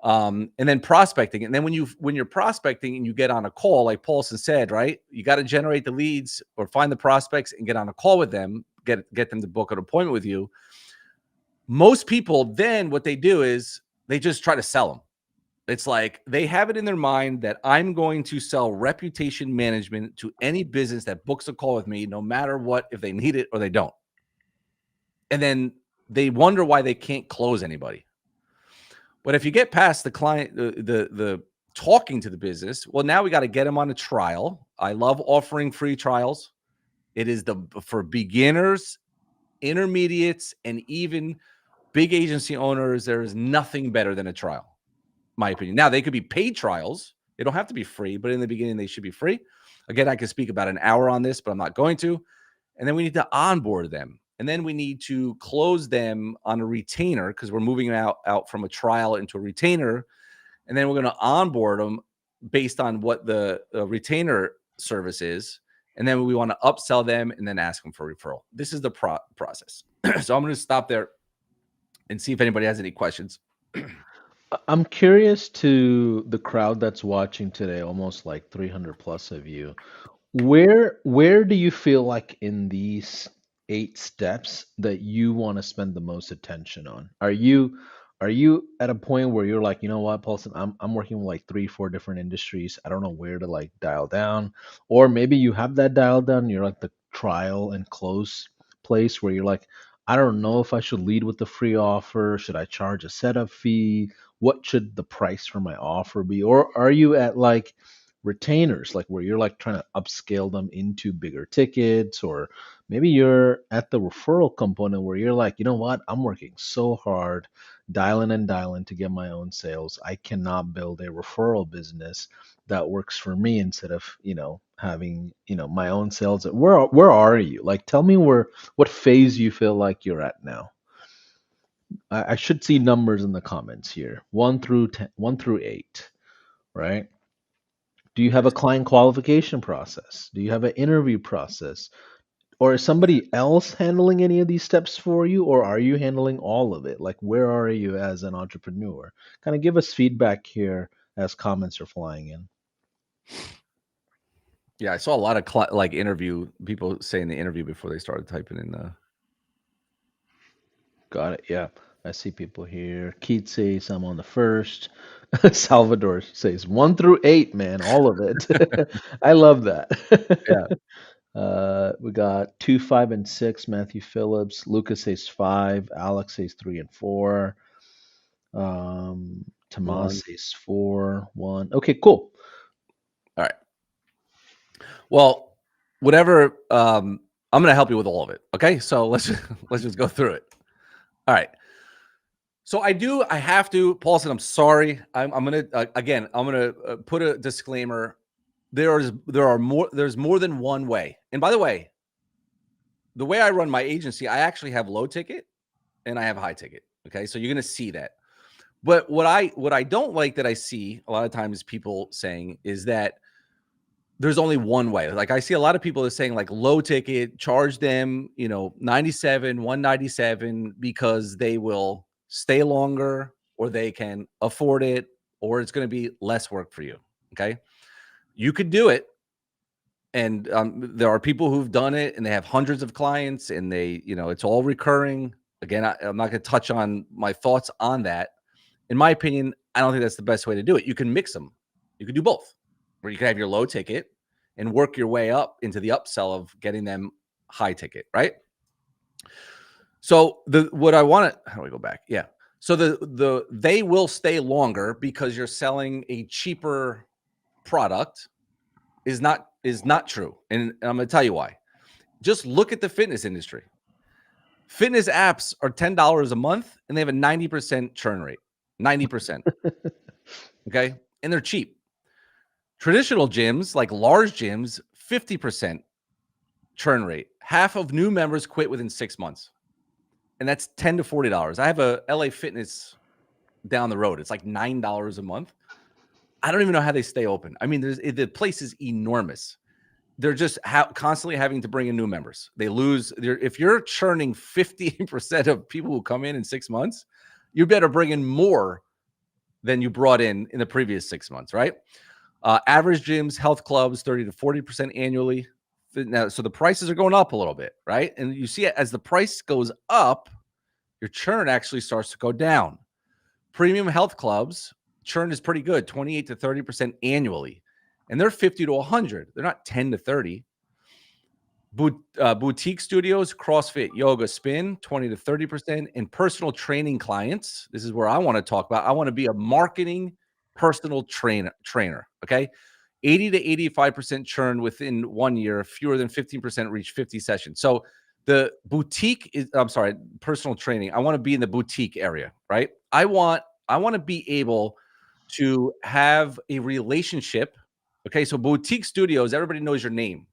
And then prospecting, and then when you're prospecting and you get on a call, like Paulson said, right? You got to generate the leads or find the prospects and get on a call with them, get them to book an appointment with you. Most people, then what they do is they just try to sell them. It's like they have it in their mind that I'm going to sell reputation management to any business that books a call with me, no matter what, if they need it or they don't. And then they wonder why they can't close anybody. But if you get past the client, the talking to the business, well, now we got to get them on a trial. I love offering free trials. It is for beginners, intermediates, and even big agency owners. There is nothing better than a trial, my opinion. Now, they could be paid trials. They don't have to be free, but in the beginning, they should be free. Again, I could speak about an hour on this, but I'm not going to. And then we need to onboard them. And then we need to close them on a retainer because we're moving out from a trial into a retainer. And then we're going to onboard them based on what the retainer service is. And then we want to upsell them and then ask them for referral. This is the process. So I'm going to stop there and see if anybody has any questions. I'm curious to the crowd that's watching today, almost like 300 plus of you. Where do you feel like in these 8 steps that you want to spend the most attention on? Are you at a point where you're like, you know what, Paulson, I'm working with like 3, 4 different industries. I don't know where to like dial down. Or maybe you have that dial down, you're like the trial and close place where you're like, I don't know if I should lead with the free offer. Should I charge a setup fee? What should the price for my offer be? Or are you at like retainers, like where you're like trying to upscale them into bigger tickets? Or maybe you're at the referral component where you're like, you know what, I'm working so hard dialing and dialing to get my own sales. I cannot build a referral business that works for me instead of, having, my own sales. Where are you? Like, tell me what phase you feel like you're at now. I should see numbers in the comments here. 1 through 10, 1 through 8, right? Do you have a client qualification process? Do you have an interview process? Or is somebody else handling any of these steps for you, or are you handling all of it? Like, where are you as an entrepreneur? Kind of give us feedback here as comments are flying in. Yeah, I saw a lot of like interview people saying the interview before they started typing in the. Got it. Yeah. I see people here. Keith says I'm on the first. Salvador says 1 through 8, man, all of it. I love that. Yeah, We got 2, 5, and 6. Matthew Phillips. Lucas says 5. Alex says 3 and 4. Tomas one. says 4, 1. Okay, cool. All right. Well, whatever. I'm going to help you with all of it. Okay, so let's just go through it. All right. So I have to, Paulson, I'm sorry. I'm gonna again. I'm gonna put a disclaimer. There's more than one way. And by the way, the way I run my agency, I actually have low ticket and I have high ticket. Okay, so you're gonna see that. But what I don't like that I see a lot of times people saying is that there's only one way. Like I see a lot of people are saying like low ticket, charge them, 97, 197 because they will stay longer or they can afford it or it's going to be less work for you. Okay. You could do it. And there are people who've done it and they have hundreds of clients and it's all recurring. Again, I'm not going to touch on my thoughts on that. In my opinion, I don't think that's the best way to do it. You can mix them. You can do both, where you can have your low ticket and work your way up into the upsell of getting them high ticket, right? So what I want to, how do we go back? Yeah. So they will stay longer because you're selling a cheaper product is not true. And I'm going to tell you why. Just look at the fitness industry. Fitness apps are $10 a month and they have a 90% churn rate. 90%. Okay. And they're cheap. Traditional gyms, like large gyms, 50% churn rate. Half of new members quit within 6 months. And that's $10 to $40. I have a LA Fitness down the road. It's like $9 a month. I don't even know how they stay open. I mean, the place is enormous. they're just constantly having to bring in new members. They lose. If you're churning 50% of people who come in 6 months, you better bring in more than you brought in the previous 6 months, right? Average gyms, health clubs, 30 to 40% annually. Now, so the prices are going up a little bit, right? And you see it as the price goes up, your churn actually starts to go down. Premium health clubs, churn is pretty good, 28 to 30% annually. And they're 50 to 100. They're not 10 to 30. Boutique studios, CrossFit, yoga, spin, 20 to 30%. And personal training clients, this is where I want to talk about. I want to be a marketing personal trainer. Okay. 80 to 85% churn within 1 year, fewer than 15% reach 50 sessions. So the boutique is, I'm sorry, personal training. I want to be in the boutique area, right? I want to be able to have a relationship. Okay. So boutique studios, everybody knows your name,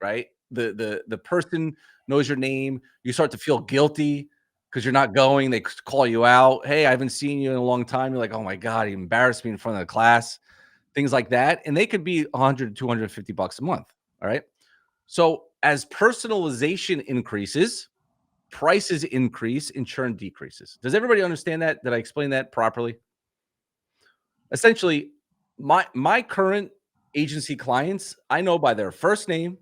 right? The person knows your name. You start to feel guilty because you're not going. They call you out. Hey, I haven't seen you in a long time. You're like, oh my God, he embarrassed me in front of the class, things like that. And they could be 100 to 250 bucks a month. All right. So as personalization increases, prices increase and churn decreases. Does everybody understand that? Did I explain that properly? Essentially, my current agency clients, I know by their first name.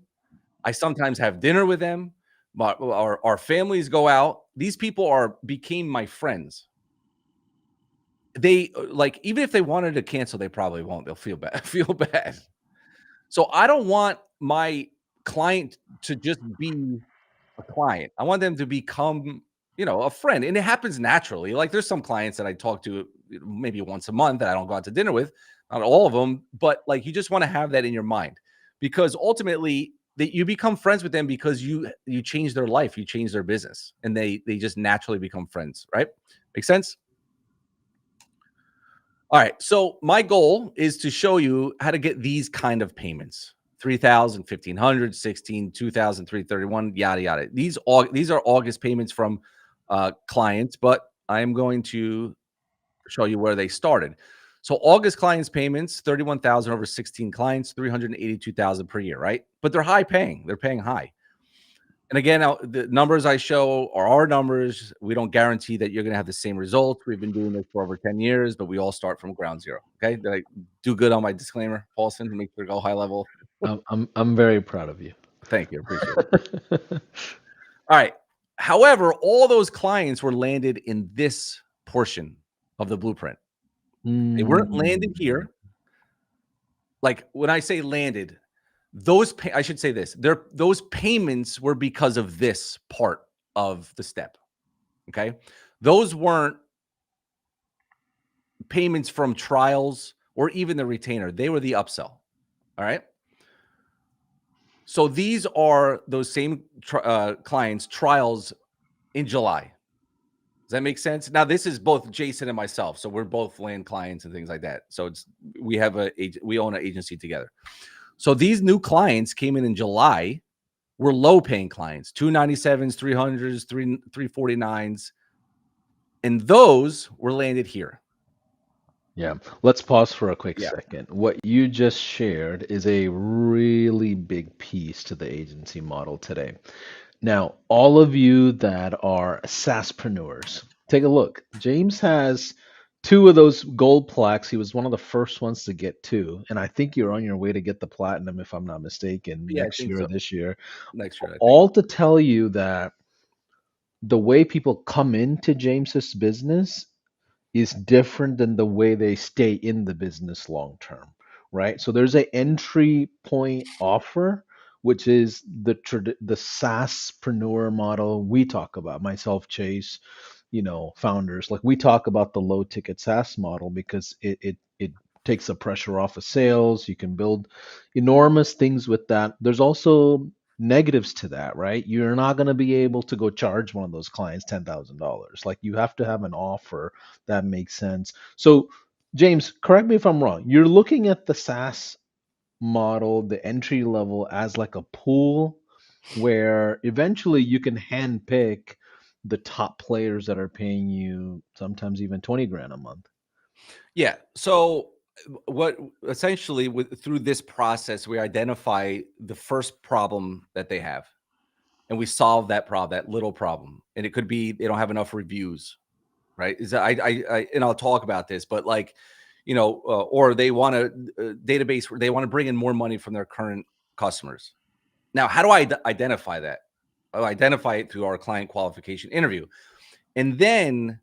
I sometimes have dinner with them, but our families go out. These people became my friends. They like, even if they wanted to cancel, they probably won't. They'll feel bad. Feel bad. So I don't want my client to just be a client. I want them to become, a friend. And it happens naturally. Like there's some clients that I talk to maybe once a month that I don't go out to dinner with, not all of them, but like you just want to have that in your mind because ultimately that you become friends with them because you change their life, you change their business, and they just naturally become friends, right? Make sense? All right. So my goal is to show you how to get these kind of payments. 3,000, 1,500, 16, 2,000, 331, yada yada. These are August payments from clients, but I'm going to show you where they started. So August clients payments, 31,000 over 16 clients, 382,000 per year, right? But they're high paying. They're paying high. And again, the numbers I show are our numbers. We don't guarantee that you're going to have the same results. We've been doing this for over 10 years, but we all start from ground zero. Okay. Did I do good on my disclaimer, Paulson, to make sure to go high level? I'm very proud of you. Thank you. Appreciate it. All right. However, all those clients were landed in this portion of the blueprint. They weren't landed Mm, here. Like when I say landed, I should say this. Those payments were because of this part of the step. Okay. Those weren't payments from trials or even the retainer. They were the upsell. All right. So these are those same clients trials in July. Does that make sense? Now this is both Jason and myself, so we're both land clients and things like that. So we own an agency together. So these new clients came in July. Were low paying clients, 297s, 300s, 349s, and those were landed here. yeah. Let's pause for a quick Yeah. second. What you just shared is a really big piece to the agency model today. Now, all of you that are SaaSpreneurs, take a look. James has two of those gold plaques. He was one of the first ones to get two, and I think you're on your way to get the platinum, if I'm not mistaken, Yeah, I next think year or so. this year. Next year, I think. All to tell you that the way people come into James's business is different than the way they stay in the business long term, right? So there's a entry point offer, which is the SaaSpreneur model we talk about. Myself, Chase, founders, like we talk about the low ticket SaaS model because it takes the pressure off of sales. You can build enormous things with that. There's also negatives to that, right? You're not going to be able to go charge one of those clients $10,000. Like you have to have an offer that makes sense. So, James, correct me if I'm wrong. You're looking at the SaaS model, the entry level, as like a pool where eventually you can handpick the top players that are paying you sometimes even 20 grand a month. Yeah. So what essentially through this process, we identify the first problem that they have, and we solve that problem, that little problem. And it could be they don't have enough reviews, right? Is that I and I'll talk about this, but like, or they want a database where they want to bring in more money from their current customers. Now, how do I identify that? I identify it through our client qualification interview, and then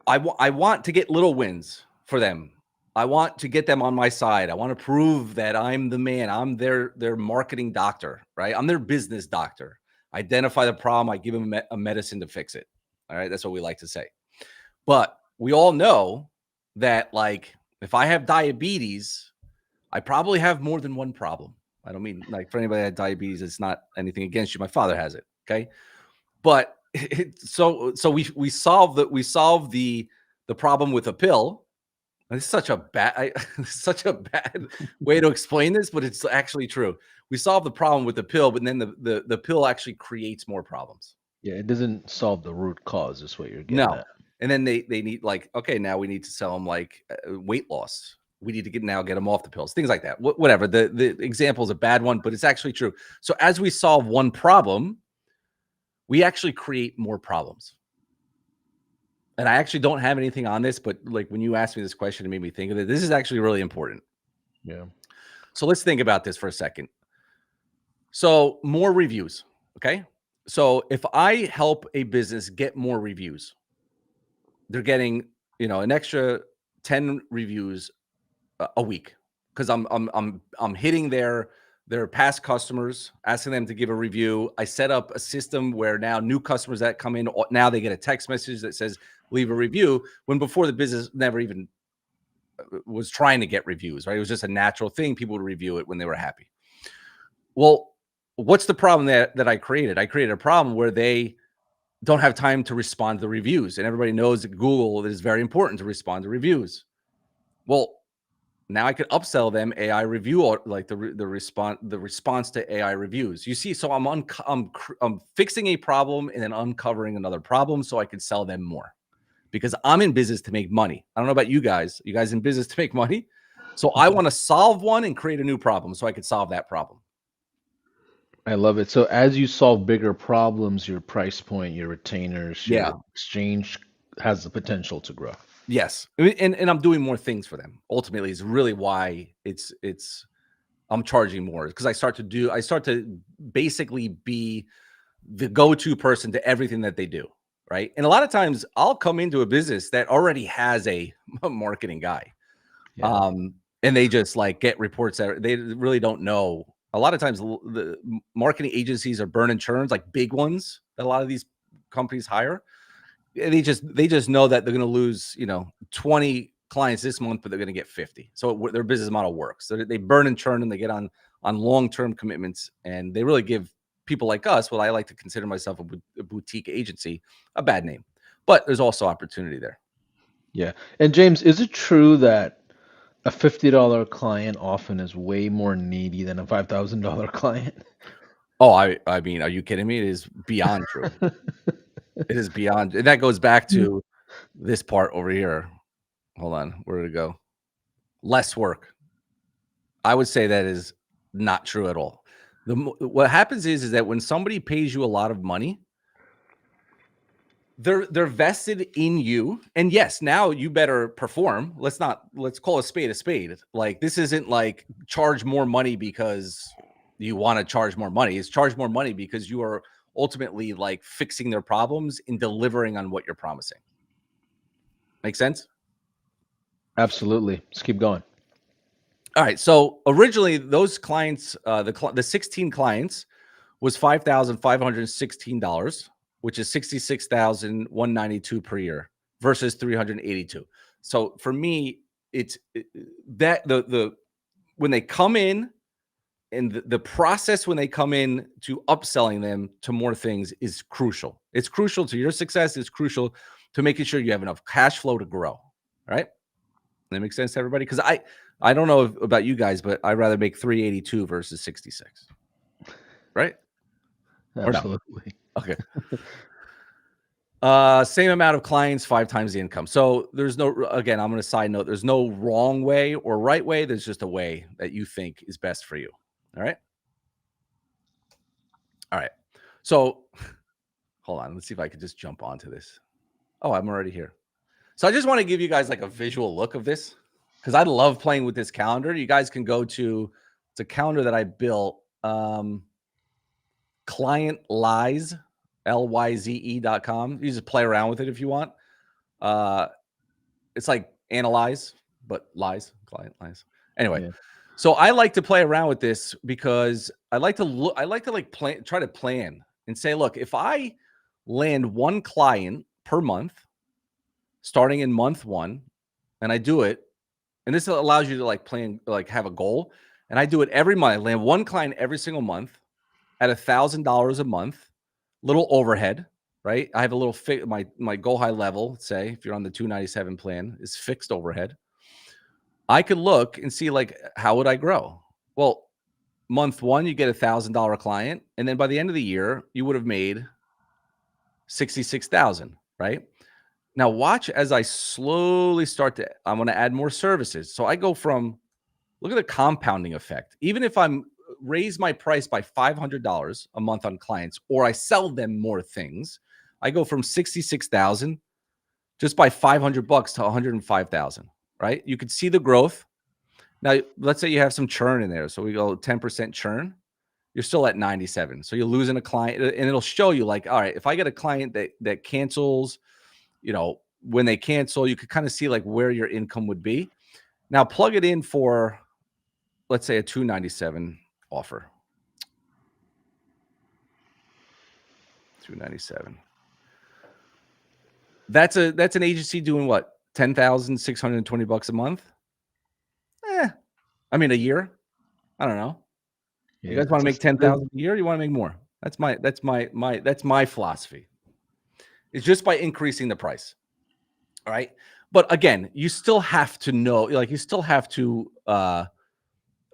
I want to get little wins for them. I want to get them on my side. I want to prove that I'm the man. I'm their marketing doctor, right? I'm their business doctor. Identify the problem. I give them a medicine to fix it. All right, that's what we like to say. But we all know that, like, if I have diabetes, I probably have more than one problem. I don't mean, like, for anybody that had diabetes, it's not anything against you. My father has it. Okay, but so we solve the problem with a pill. It's such a bad such a bad way to explain this, but it's actually true. We solve the problem with the pill, but then the pill actually creates more problems. Yeah, it doesn't solve the root cause, is what you're getting No. at. And then they need, like, okay, now we need to sell them, like, weight loss. We need to get them off the pills, things like that. Whatever. The example is a bad one, but it's actually true. So as we solve one problem, we actually create more problems. And I actually don't have anything on this, but like when you asked me this question, it made me think of it. This is actually really important. Yeah. So let's think about this for a second. So more reviews. Okay. So if I help a business get more reviews, they're getting, an extra 10 reviews a week, because I'm hitting their past customers, asking them to give a review. I set up a system where now new customers that come in, now they get a text message that says leave a review, when before the business never even was trying to get reviews, right? It was just a natural thing. People would review it when they were happy. Well, what's the problem that I created? I created a problem where they don't have time to respond to the reviews. And everybody knows that Google, it is very important to respond to reviews. Well, now I could upsell them AI review, or like the response to AI reviews. You see, so I'm fixing a problem and then uncovering another problem, so I could sell them more, because I'm in business to make money. I don't know about you guys. You guys in business to make money? So I want to solve one and create a new problem so I could solve that problem. I love it. So as you solve bigger problems, your price point, your retainers, Yeah. your exchange has the potential to grow. Yes. And I'm doing more things for them. Ultimately, is really why it's I'm charging more, because I start to basically be the go-to person to everything that they do, right? And a lot of times I'll come into a business that already has a marketing guy. Yeah. Um, and they just, like, get reports that they really don't know. A lot of times the marketing agencies are burn and churns, like big ones that a lot of these companies hire. They just know that they're going to lose, 20 clients this month, but they're going to get 50. So their business model works. So they burn and churn, and they get on long-term commitments, and they really give people like us, what I like to consider myself a boutique agency, a bad name. But there's also opportunity there. Yeah. And James, is it true that a $50 client often is way more needy than a $5,000 client? Oh, I mean, are you kidding me? It is beyond true. It is beyond, and that goes back to this part over here. Hold on, where did it go? Less work. I would say that is not true at all. What happens is that when somebody pays you a lot of money, they're vested in you, and yes, now you better perform. Let's call a spade a spade. Like, this isn't like charge more money because you want to charge more money. It's charge more money because you are ultimately, like, fixing their problems and delivering on what you're promising. Make sense? Absolutely. Let's keep going. All right. So originally, those clients, the 16 clients, was $5,516, which is 66,192 per year versus 382. So for me, it's that the when they come in, and the process when they come in to upselling them to more things is crucial. It's crucial to your success. It's crucial to making sure you have enough cash flow to grow. All right. That makes sense to everybody? Because I don't know about you guys, but I'd rather make 382 versus 66. Right? Or no? Absolutely. Okay. Same amount of clients, 5 times the income. So there's no, again, I'm going to side note, there's no wrong way or right way. There's just a way that you think is best for you. All right. All right. So hold on. Let's see if I could just jump onto this. Oh, I'm already here. So I just want to give you guys like a visual look of this because I love playing with this calendar. You guys can go to, it's a calendar that I built. Client lies, lyze.com. You just play around with it if you want. It's like analyze, but lies, client lies. Anyway, Yeah. so I like to play around with this because I like to look, I like to like plan, try to plan and say, look, if I land one client per month, starting in month one, and I do it, and this allows you to like plan, like have a goal, and I do it every month. I land one client every single month at $1,000 a month, little overhead, right? I have a little my goal high level, say if you're on the 297 plan, is fixed overhead. I could look and see like how would I grow? Well, month one, you get $1,000 client, and then by the end of the year, you would have made 66,000, right? Now watch as I slowly start to, I'm going to add more services. So I go from, look at the compounding effect. Even if I'm raise my price by $500 a month on clients, or I sell them more things, I go from 66,000 just by $500 to 105,000, right? You could see the growth. Now, let's say you have some churn in there. So we go 10% churn, you're still at 97. So you're losing a client, and it'll show you like, all right, if I get a client that cancels, when they cancel, you could kind of see like where your income would be. Now plug it in for, let's say, a 297 offer. 297. That's an agency doing what? $10,620 a month? I mean a year. I don't know. You Yeah. guys want to So make there's 10,000 a year? You want to make more? That's my philosophy. It's just by increasing the price. All right. But again, you still have to know, like you still have to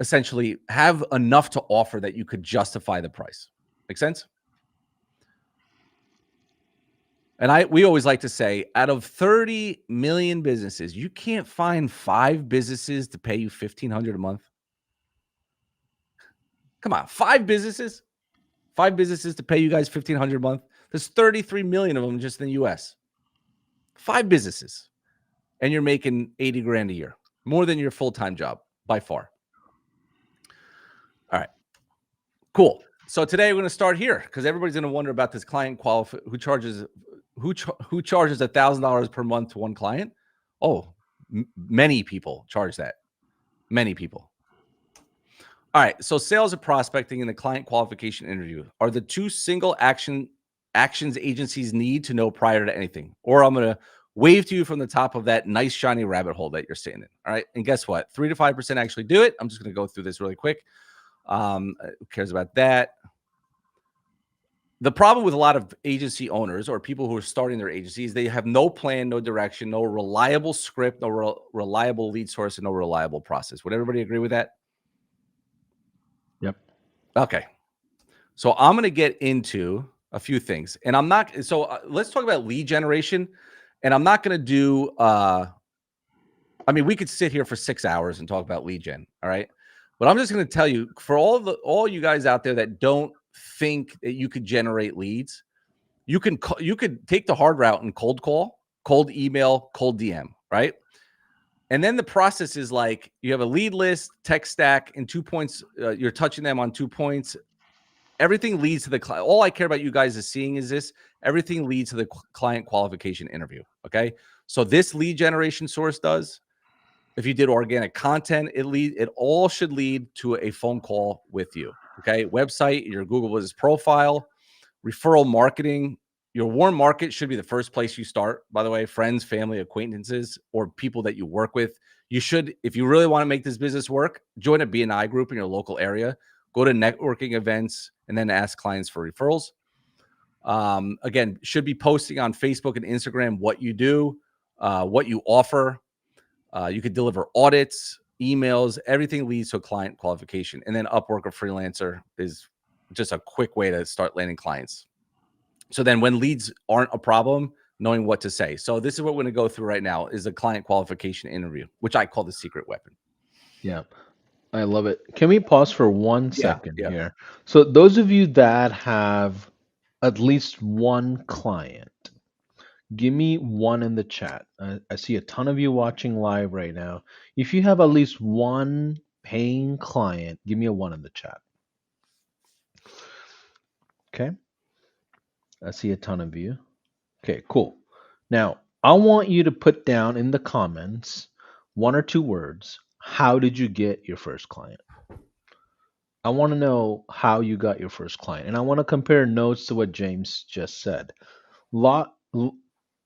essentially have enough to offer that you could justify the price. Make sense? And we always like to say, out of 30 million businesses, you can't find 5 businesses to pay you $1,500 a month. Come on, 5 businesses? 5 businesses to pay you guys $1,500 a month? There's 33 million of them just in the US. 5 businesses. And you're making 80 grand a year. More than your full-time job by far. All right. Cool. So today we're going to start here because everybody's going to wonder about this client who charges $1,000 per month to one client. Oh, many people charge that. Many people. All right. So sales and prospecting and the client qualification interview are the two single actions agencies need to know prior to anything. Or I'm going to wave to you from the top of that nice shiny rabbit hole that you're sitting in. All right. And guess what? 3 to 5% actually do it. I'm just going to go through this really quick. Who cares about that? The problem with a lot of agency owners or people who are starting their agencies, they have no plan, no direction, no reliable script, no reliable lead source, and no reliable process. Would everybody agree with that? Yep. Okay. So I'm going to get into a few things, and I'm not. So let's talk about lead generation, and I'm not going to do. I mean, we could sit here for 6 hours and talk about lead gen. All right, but I'm just going to tell you, for all you guys out there that don't think that you could generate leads, you could take the hard route and cold call, cold email, cold DM, right? And then the process is like you have a lead list, tech stack, and 2 points. You're touching them on 2 points. Everything leads to the client. All I care about you guys is seeing is this. Everything leads to the client qualification interview. Okay. So this lead generation source does. If you did organic content, it all should lead to a phone call with you. Okay. Website, your Google Business profile, referral marketing. Your warm market should be the first place you start, by the way, friends, family, acquaintances, or people that you work with. You should, if you really want to make this business work, join a BNI group in your local area, go to networking events, and then ask clients for referrals. Again, should be posting on Facebook and Instagram what you do, what you offer. You could deliver audits, emails, everything leads to a client qualification. And then Upwork or Freelancer is just a quick way to start landing clients. So then when leads aren't a problem, knowing what to say. So this is what we're going to go through right now is a client qualification interview, which I call the secret weapon. Yeah, I love it. Can we pause for one Yeah. second Yeah. here? So those of you that have at least one client, give me one in the chat. I see a ton of you watching live right now. If you have at least one paying client, give me a one in the chat. Okay. I see a ton of you. Okay, cool. Now, I want you to put down in the comments one or two words. How did you get your first client? I want to know how you got your first client. And I want to compare notes to what James just said. Lot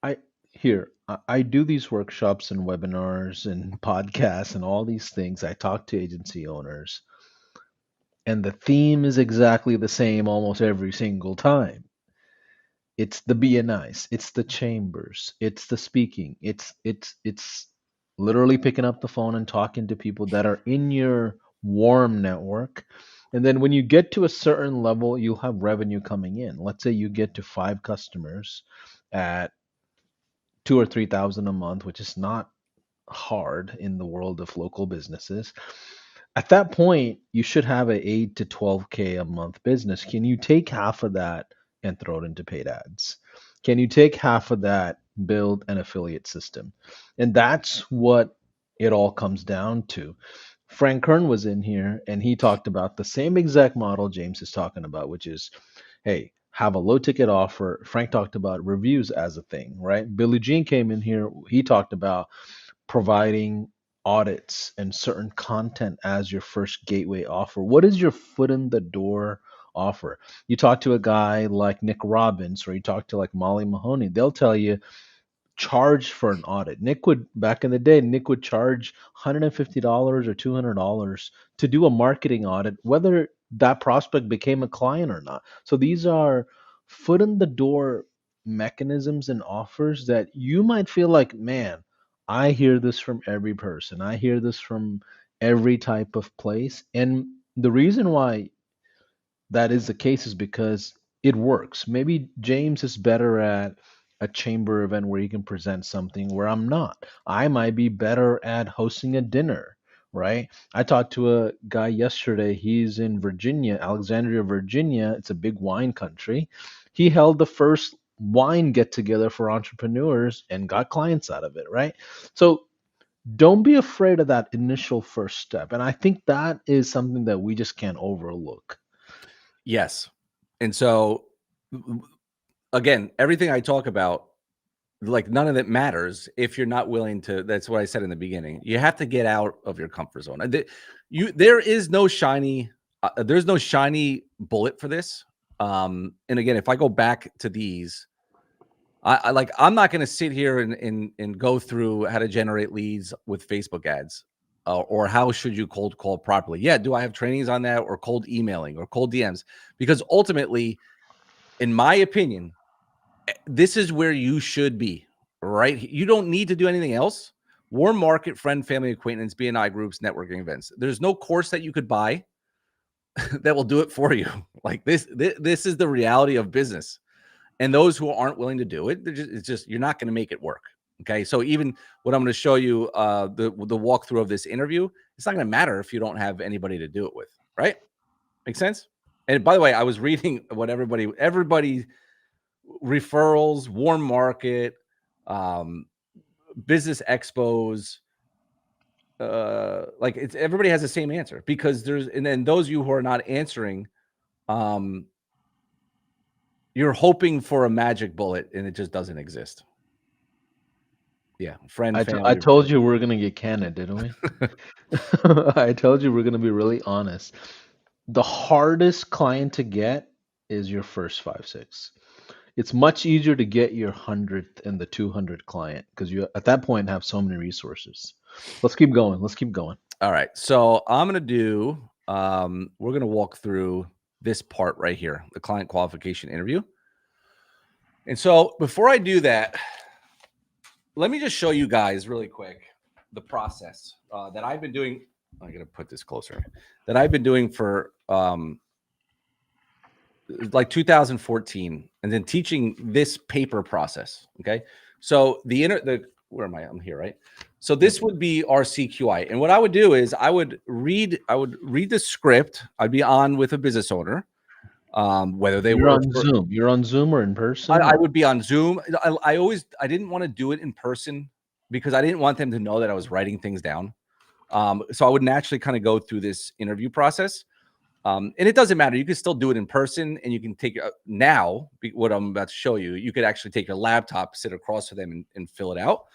I here I do these workshops and webinars and podcasts and all these things. I talk to agency owners, and the theme is exactly the same almost every single time. It's the BNIs, it's the chambers, it's the speaking, it's literally picking up the phone and talking to people that are in your warm network. And then when you get to a certain level, you'll have revenue coming in. Let's say you get to 5 customers at 2 or 3 thousand a month, which is not hard in the world of local businesses. At that point, you should have a 8 to 12K a month business. Can you take half of that and throw it into paid ads? Can you take half of that, build an affiliate system? And that's what it all comes down to. Frank Kern was in here and he talked about the same exact model James is talking about, which is, hey, have a low ticket offer. Frank talked about reviews as a thing, right? Billie Jean came in here. He talked about providing audits and certain content as your first gateway offer. What is your foot in the door offer? You talk to a guy like Nick Robbins or you talk to like Molly Mahoney, they'll tell you charge for an audit. Nick would back in the day, Nick would charge $150 or $200 to do a marketing audit, whether that prospect became a client or not. So these are foot in the door mechanisms and offers that you might feel like, man, I hear this from every person. I hear this from every type of place. And the reason why that is the case is because it works. Maybe James is better at a chamber event where he can present something where I'm not. I might be better at hosting a dinner, right? I talked to a guy yesterday. He's in Virginia, Alexandria, Virginia. It's a big wine country. He held the first wine get together for entrepreneurs and got clients out of it, right? So don't be afraid of that initial first step. And I think that is something that we just can't overlook. Yes. And so again, everything I talk about, like none of it matters if you're not willing to. That's what I said in the beginning. You have to get out of your comfort zone. There is no shiny, there's no shiny bullet for this. And again, if I go back to these, I'm not going to sit here and go through how to generate leads with Facebook ads, or how should you cold call properly. Yeah, do I have trainings on that, or cold emailing or cold DMs? Because ultimately, in my opinion, this is where you should be, right? You don't need to do anything else. Warm market, friend, family, acquaintance, BNI groups, networking events. There's no course that you could buy that will do it for you. Like this is the reality of business. And those who aren't willing to do it, it's just you're not going to make it work. Okay, so even what I'm going to show you, the walkthrough of this interview, it's not going to matter if you don't have anybody to do it with, right? Make sense? And by the way, I was reading what everybody referrals, warm market, um, business expos. Like it's everybody has the same answer because and then those of you who are not answering, um, you're hoping for a magic bullet and it just doesn't exist. Yeah, friend, I family. told you we are gonna get candid, didn't we? I told you we're gonna be really honest. The hardest client to get is your first five, six. It's much easier to get your 100th and the 200 client because you at that point have so many resources. Let's keep going. Let's keep going. All right, so I'm gonna do. We're gonna walk through this part right here, the client qualification interview. And so before I do that, let me just show you guys really quick the process that I've been doing. I'm going to put this closer. That I've been doing for like 2014, and then teaching this paper process. Okay, so the where am I? I'm here, right? So Yep. this would be our CQI, and what I would do is I would read the script. I'd be on with a business owner, whether they You're were on for Zoom. You're on Zoom or in person I or would be on Zoom. I didn't want to do it in person because I didn't want them to know that I was writing things down. So I would naturally kind of go through this interview process. And it doesn't matter. You can still do it in person, and you can take what I'm about to show you. You could actually take your laptop, sit across from them, and fill it out.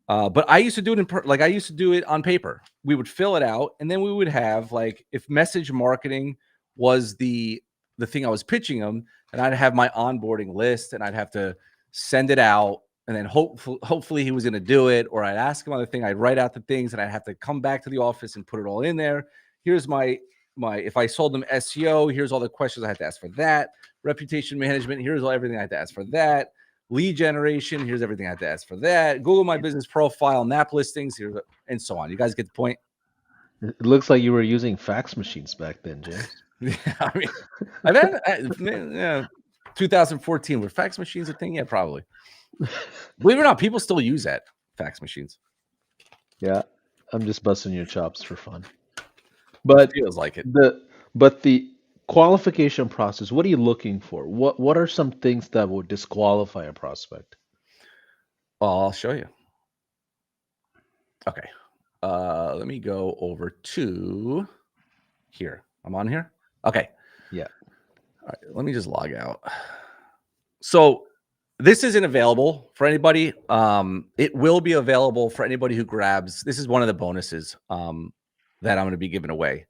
But I used to do it like I used to do it on paper. We would fill it out, and then we would have like if message marketing was the thing I was pitching them, and I'd have my onboarding list, and I'd have to send it out, and then hopefully he was going to do it, or I'd ask him other thing. I'd write out the things, and I'd have to come back to the office and put it all in there. Here's my if I sold them SEO, here's all the questions I had to ask for that. Reputation management, here's everything I had to ask for that. Lead generation, here's everything I had to ask for that. Google My Business Profile, NAP listings, and so on. You guys get the point? it looks like you were using fax machines back then, James. Yeah, I mean, I've had yeah, 2014 were fax machines a thing? Yeah, probably. Believe it or not, people still use that fax machines. Yeah. I'm just busting your chops for fun. It But feels like it. the the qualification process, what are you looking for? What are some things that would disqualify a prospect? Well, I'll show you. Okay. Let me go over to here. I'm on here. Okay. Yeah. All right, let me just log out. So this isn't available for anybody. It will be available for anybody who grabs. This is one of the bonuses that I'm going to be giving away.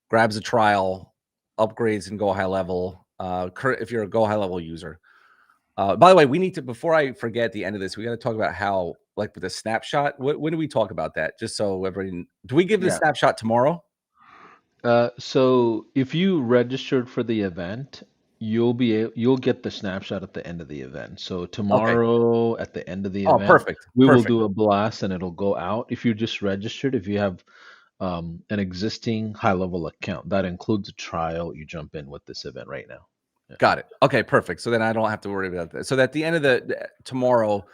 Grabs a trial, upgrades, and go high level. If you're a go high level user. By the way, we need to before I forget at the end of this, we got to talk about how like with the snapshot. When do we talk about that? Just so everybody. Do we give the Yeah. snapshot tomorrow? So if you registered for the event, you'll get the snapshot at the end of the event. So Okay. tomorrow at the end of the Oh, event, perfect. we will Perfect. do a blast and it'll go out. If you just registered, if you have an existing high level account, that includes a trial. You jump in with this event right now. Yeah. Got it. Okay, perfect. So then I don't have to worry about that. So at the end of tomorrow,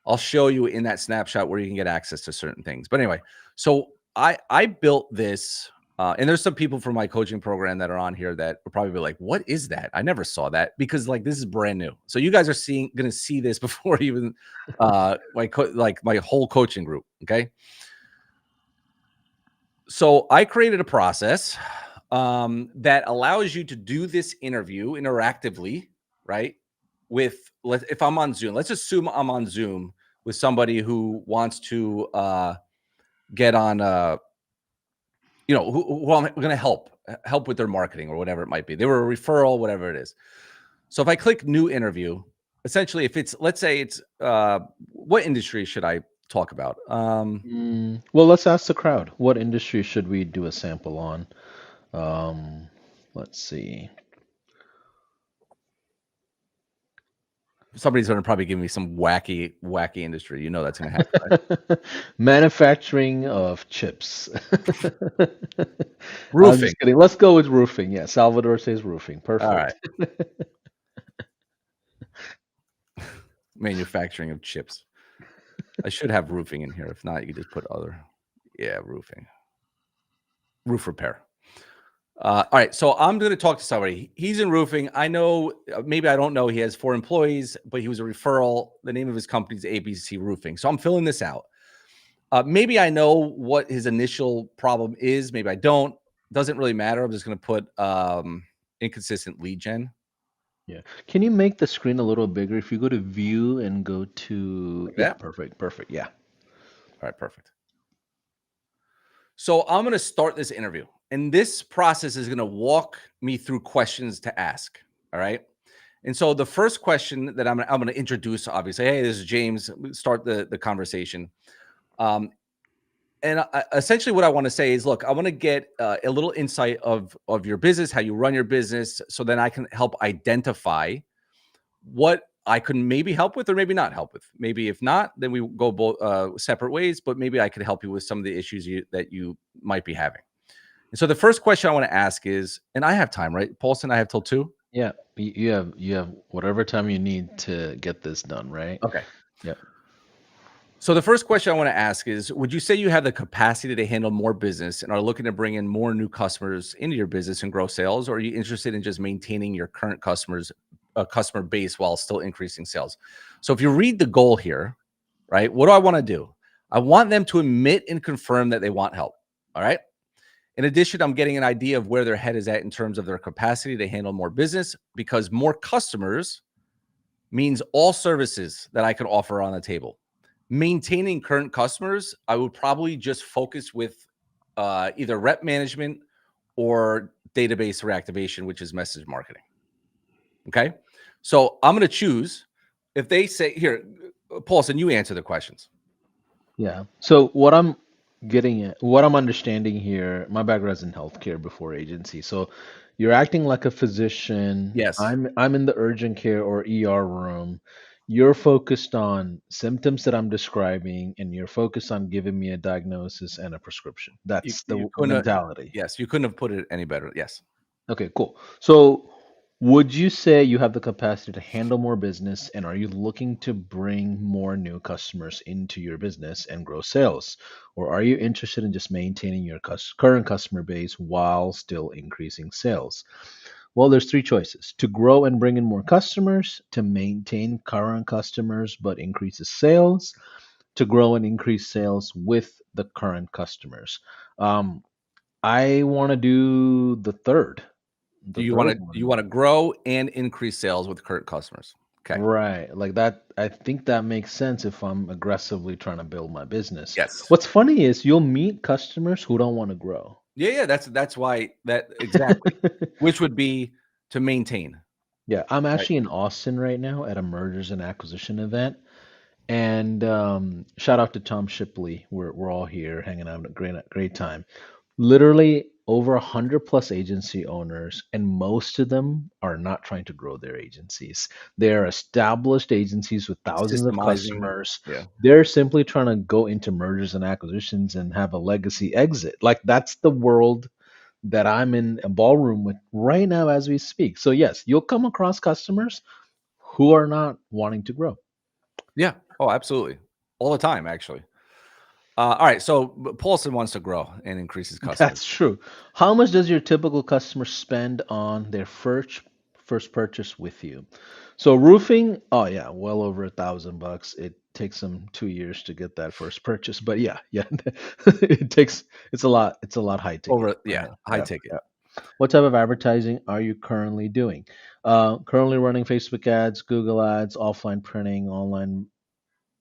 I'll show you in that snapshot where you can get access to certain things. But anyway, so I built this, and there's some people from my coaching program that are on here that will probably be like, "What is that? I never saw that," because like this is brand new. So you guys are going to see this before even like my whole coaching group. Okay, so I created a process that allows you to do this interview interactively, right? If I'm on Zoom, let's assume I'm on Zoom with somebody who wants to get on, who I'm going to help with their marketing or whatever it might be. They were a referral, whatever it is. So if I click new interview, essentially, if it's let's say it's what industry should I talk about? Well, let's ask the crowd. What industry should we do a sample on? Um, let's see. Somebody's going to probably give me some wacky industry. You know that's going to happen, right? Manufacturing of chips. I'm Roofing. just kidding. Let's go with roofing. Yeah, Salvador says roofing. All right. Perfect. Manufacturing of chips. I should have roofing in here. If not, you could just put other. Yeah, roofing. Roof repair. All right. So I'm going to talk to somebody. He's in roofing. I know, maybe I don't know. He has 4 employees, but he was a referral. The name of his company is ABC Roofing. So I'm filling this out. Maybe I know what his initial problem is. Maybe I don't. Doesn't really matter. I'm just going to put inconsistent lead gen. Yeah. Can you make the screen a little bigger? If you go to view and go to, Like yeah, that. perfect, perfect. Yeah. All right. Perfect. So I'm going to start this interview, and this process is going to walk me through questions to ask. All right. And so the first question that I'm going to introduce, obviously, hey, this is James. Start the conversation. Um, and essentially, what I want to say is, look, I want to get a little insight of your business, how you run your business, so then I can help identify what I can maybe help with or maybe not help with. Maybe if not, then we go both separate ways. But maybe I could help you with some of the issues that you might be having. And so the first question I want to ask is, and I have time, right, Paulson? I have till 2. Yeah, you have whatever time you need to get this done, right? Okay. Yep. So the first question I want to ask is, would you say you have the capacity to handle more business and are looking to bring in more new customers into your business and grow sales, or are you interested in just maintaining your current customer base while still increasing sales? So if you read the goal here, right, what do I want to do? I want them to admit and confirm that they want help. All right. In addition, I'm getting an idea of where their head is at in terms of their capacity to handle more business, because more customers means all services that I can offer on the table. Maintaining current customers, I would probably just focus with either rep management or database reactivation, which is message marketing. Okay. So I'm going to choose if they say, here, Paulson, you answer the questions. Yeah. So what I'm getting at, what I'm understanding here, my background is in healthcare before agency. So you're acting like a physician. Yes. I'm in the urgent care or ER room. You're focused on symptoms that I'm describing, and you're focused on giving me a diagnosis and a prescription. You, That's you the couldn't have, mentality. yes, you couldn't have put it any better. Yes. Okay, cool. So, would you say you have the capacity to handle more business, and are you looking to bring more new customers into your business and grow sales? Or are you interested in just maintaining your current customer base while still increasing sales? Well, there's three choices: to grow and bring in more customers, to maintain current customers but increases sales, to grow and increase sales with the current customers. Um, I want to do Do the you want third to you one. want to grow and increase sales with current customers? Okay. Right. Like that, I think that makes sense if I'm aggressively trying to build my business. Yes. What's funny is you'll meet customers who don't want to grow. Yeah, yeah, that's why that exactly, which would be to maintain, Yeah, I'm right? actually in Austin right now at a mergers and acquisition event. And shout out to Tom Shipley. We're all here hanging out, a great time. Literally over 100 plus agency owners, and most of them are not trying to grow their agencies. They're established agencies with thousands of Systemizing, customers. yeah. They're simply trying to go into mergers and acquisitions and have a legacy exit. Like that's the world that I'm in a ballroom with right now as we speak. So yes, you'll come across customers who are not wanting to grow. Yeah. Oh, absolutely. All the time, actually. All right, so Paulson wants to grow and increase his customers. That's true. How much does your typical customer spend on their first purchase with you? So roofing, oh yeah, well over $1,000. It takes them 2 years to get that first purchase, but yeah, yeah, it's a lot high ticket, Over, yeah, right? high Yeah, ticket. yeah. What type of advertising are you currently doing? Currently running Facebook ads, Google ads, offline printing, online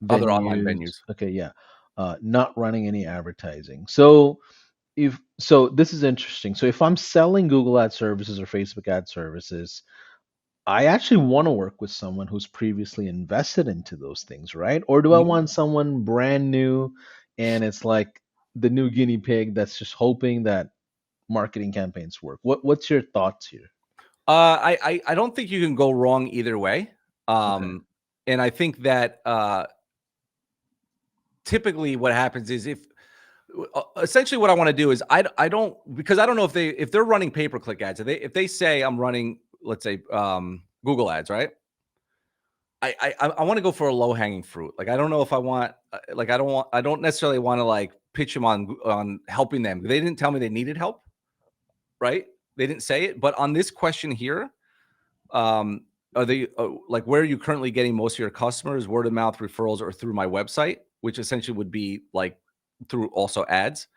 Other online venues. venues. Okay, yeah. Not running any advertising. So if so this is interesting. So if I'm selling Google ad services or Facebook ad services, I actually want to work with someone who's previously invested into those things, right? Or do I Mhm. want someone brand new and it's like the new guinea pig that's just hoping that marketing campaigns work? What's your thoughts here? I don't think you can go wrong either way. Okay. Um, and I think that typically what happens is if essentially what I want to do is I don't, because I don't know if they're running pay per click ads, if they say I'm running, let's say, Google ads, right? I want to go for a low hanging fruit. Like I don't know if I want like I don't necessarily want to like pitch them on helping them. They didn't tell me they needed help, right? They didn't say it, but on this question here, um, are they like where are you currently getting most of your customers? Word of mouth, referrals, or through my website, which essentially would be like through also ads.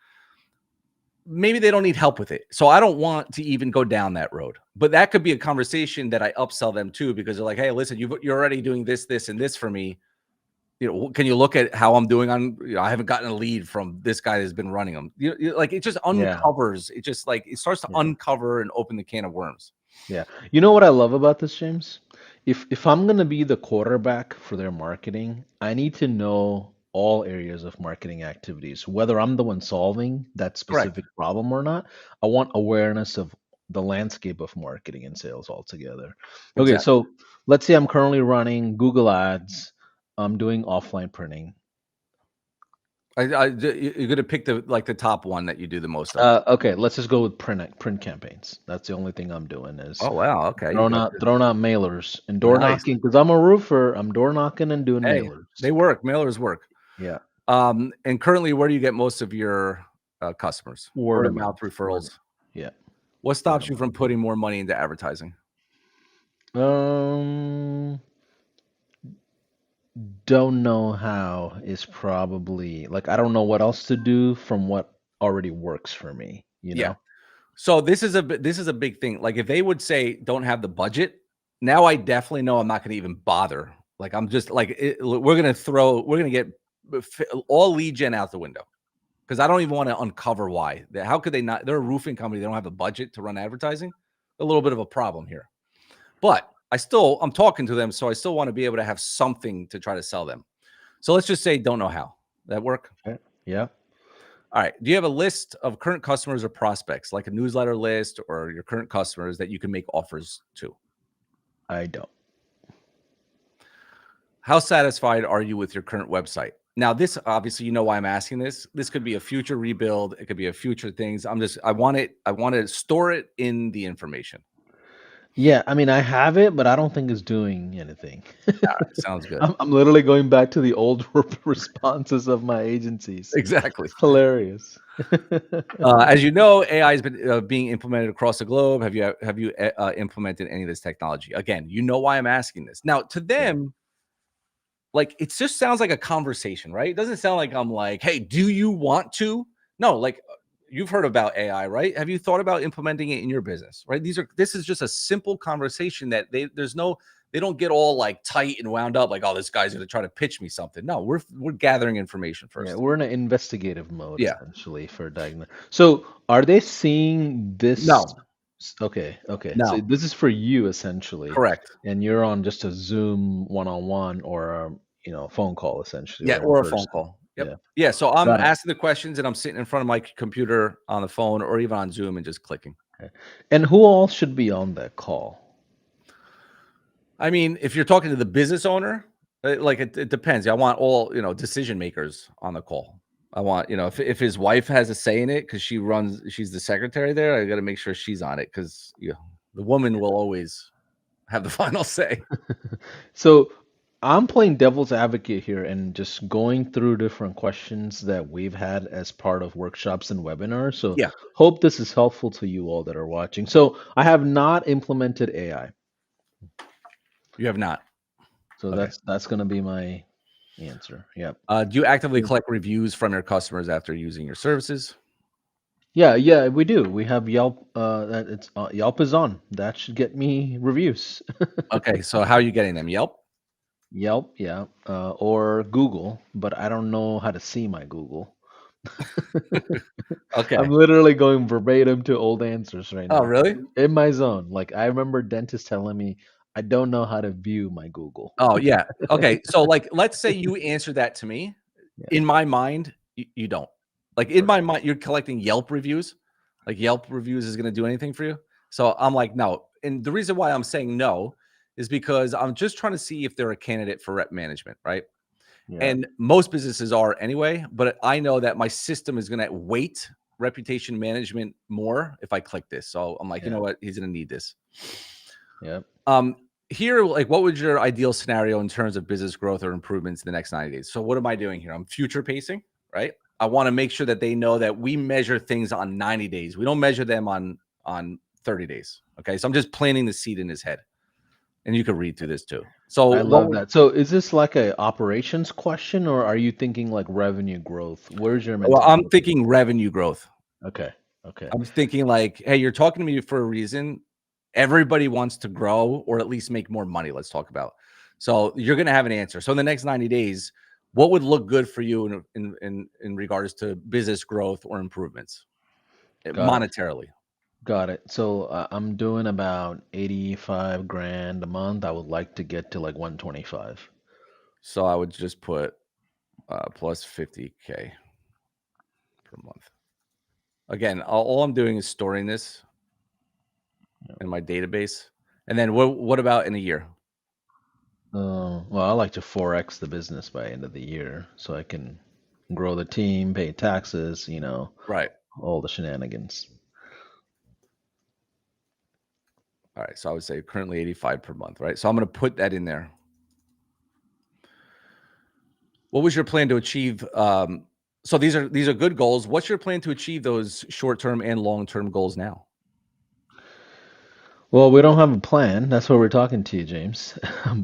Maybe they don't need help with it. So I don't want to even go down that road. But that could be a conversation that I upsell them to, because they're like, hey, listen, you're already doing this, this, and this for me. You know, can you look at how I'm doing on, I haven't gotten a lead from this guy that's been running them. Like it just Yeah. uncovers, it just like it starts to Yeah. uncover and open the can of worms. Yeah. You know what I love about this, James? If I'm gonna be the quarterback for their marketing, I need to know all areas of marketing activities, whether I'm the one solving that Correct. specific problem or not. I want awareness of the landscape of marketing and sales altogether. Okay, Exactly. so let's say I'm currently running Google Ads, I'm doing offline printing. You're gonna pick the top one that you do the most of. Okay, let's just go with print campaigns. That's the only thing I'm doing is Oh, wow, okay, you throwing go out throwing out mailers and door nice. knocking because I'm a roofer. I'm door knocking and doing Hey, mailers. they work, mailers work. Yeah, And currently, where do you get most of your, customers? word Word of of mouth mouth. Word. referrals. Yeah, What word stops of you from putting more money into advertising? mouth. Don't know how is probably like I don't know what else to do from what already works for me. You Yeah. know. So this is a big thing. Like, if they would say don't have the budget, now I definitely know I'm not gonna even bother. Like, I'm just like, we're gonna get all lead gen out the window because I don't even want to uncover why. How could they not? They're a roofing company. They don't have a budget to run advertising. A little bit of a problem here. But I'm talking to them, so I still want to be able to have something to try to sell them. So let's just say don't know how. That work? Okay. Yeah, All right. Do you have a list of current customers or prospects, like a newsletter list or your current customers that you can make offers to? I don't. How satisfied are you with your current website? Now, this obviously, you know why I'm asking this. This could be a future rebuild. It could be a future things. I want to store it in the information. Yeah, I mean I have it, but I don't think it's doing anything. All right. Sounds good. I'm literally going back to the old responses of my agencies. Exactly. Hilarious. As you know, AI has been being implemented across the globe. Have you implemented any of this technology? Again, you know why I'm asking this. Now, to Yeah. them, like, it just sounds like a conversation, right? It doesn't sound like I'm like, "Hey, do you want to?" No, like, you've heard about AI, right? Have you thought about implementing it in your business, right? This is just a simple conversation that they don't get all like tight and wound up like, "Oh, this guy's going to try to pitch me something." No, we're gathering information Yeah, first. we're in an investigative mode Yeah. essentially for diagnosis. So, are they seeing this? No. Okay, okay. So No. this is for you essentially, Correct. and you're on just a Zoom one-on-one or a, phone call essentially Yeah, or in or a phone person. call. Yep. Yeah, Yeah, so I'm got it. asking the questions and I'm sitting in front of my computer on the phone or even on Zoom and just clicking. Okay. And who all should be on that call? I mean, if you're talking to the business owner, like, it depends. I want all, decision makers on the call. I want, if his wife has a say in it because she's the secretary there, I got to make sure she's on it because the woman will always have the final say. So I'm playing devil's advocate here and just going through different questions that we've had as part of workshops and webinars. So Yeah, hope this is helpful to you all that are watching. So I have not implemented AI. you have not. So Okay. that's going to be my answer. Yep. Do you actively collect reviews from your customers after using your services? Yeah, yeah, we do. We have Yelp. That it's Yelp is on. That should get me reviews. Okay, so how are you getting them? Yelp? Yelp, yeah, or Google, but I don't know how to see my Google. I'm Okay. literally going verbatim to old answers right Oh, now. really? In my zone. Like I remember dentists telling me I don't know how to view my Google. Oh, yeah. Okay, so, like, let's say you answer that to me. Yeah, In my mind, you don't. Like, in right. my mind, you're collecting Yelp reviews. Like, Yelp reviews is gonna do anything for you? So, I'm like, "No." And the reason why I'm saying no is because I'm just trying to see if they're a candidate for rep management, right? Yeah, And most businesses are anyway, but I know that my system is gonna weight reputation management more if I click this. So, I'm like, "You know yeah, what? He's gonna need this." yeah. Um, Here, like, what would your ideal scenario in terms of business growth or improvements in the next 90 days? So, what am I doing here? I'm future pacing, right? I want to make sure that they know that we measure things on 90 days. We don't measure them on 30 days. Okay. So I'm just planting the seed in his head. And you can read through this too. So I what love would that. So is this like a operations question or are you thinking like revenue growth? Where's your well, I'm mentality? thinking revenue growth. Okay. Okay. I'm thinking like, hey, you're talking to me for a reason. Everybody wants to grow or at least make more money. Let's talk about. So you're going to have an answer. So in the next 90 days, what would look good for you in regards to business growth or improvements Got it. monetarily? Got it. So I'm doing about 85 grand a month. I would like to get to like 125. So I would just put plus 50K per month. Again, all I'm doing is storing this in my database. And then what about in a year? Well, I like to 4x the business by end of the year so I can grow the team, pay taxes, Right. all the shenanigans. All right. So I would say currently 85 per month, right? So I'm going to put that in there. What was your plan to achieve? So these are good goals. What's your plan to achieve those short term and long term goals now? Well, we don't have a plan. That's why we're talking to you, James.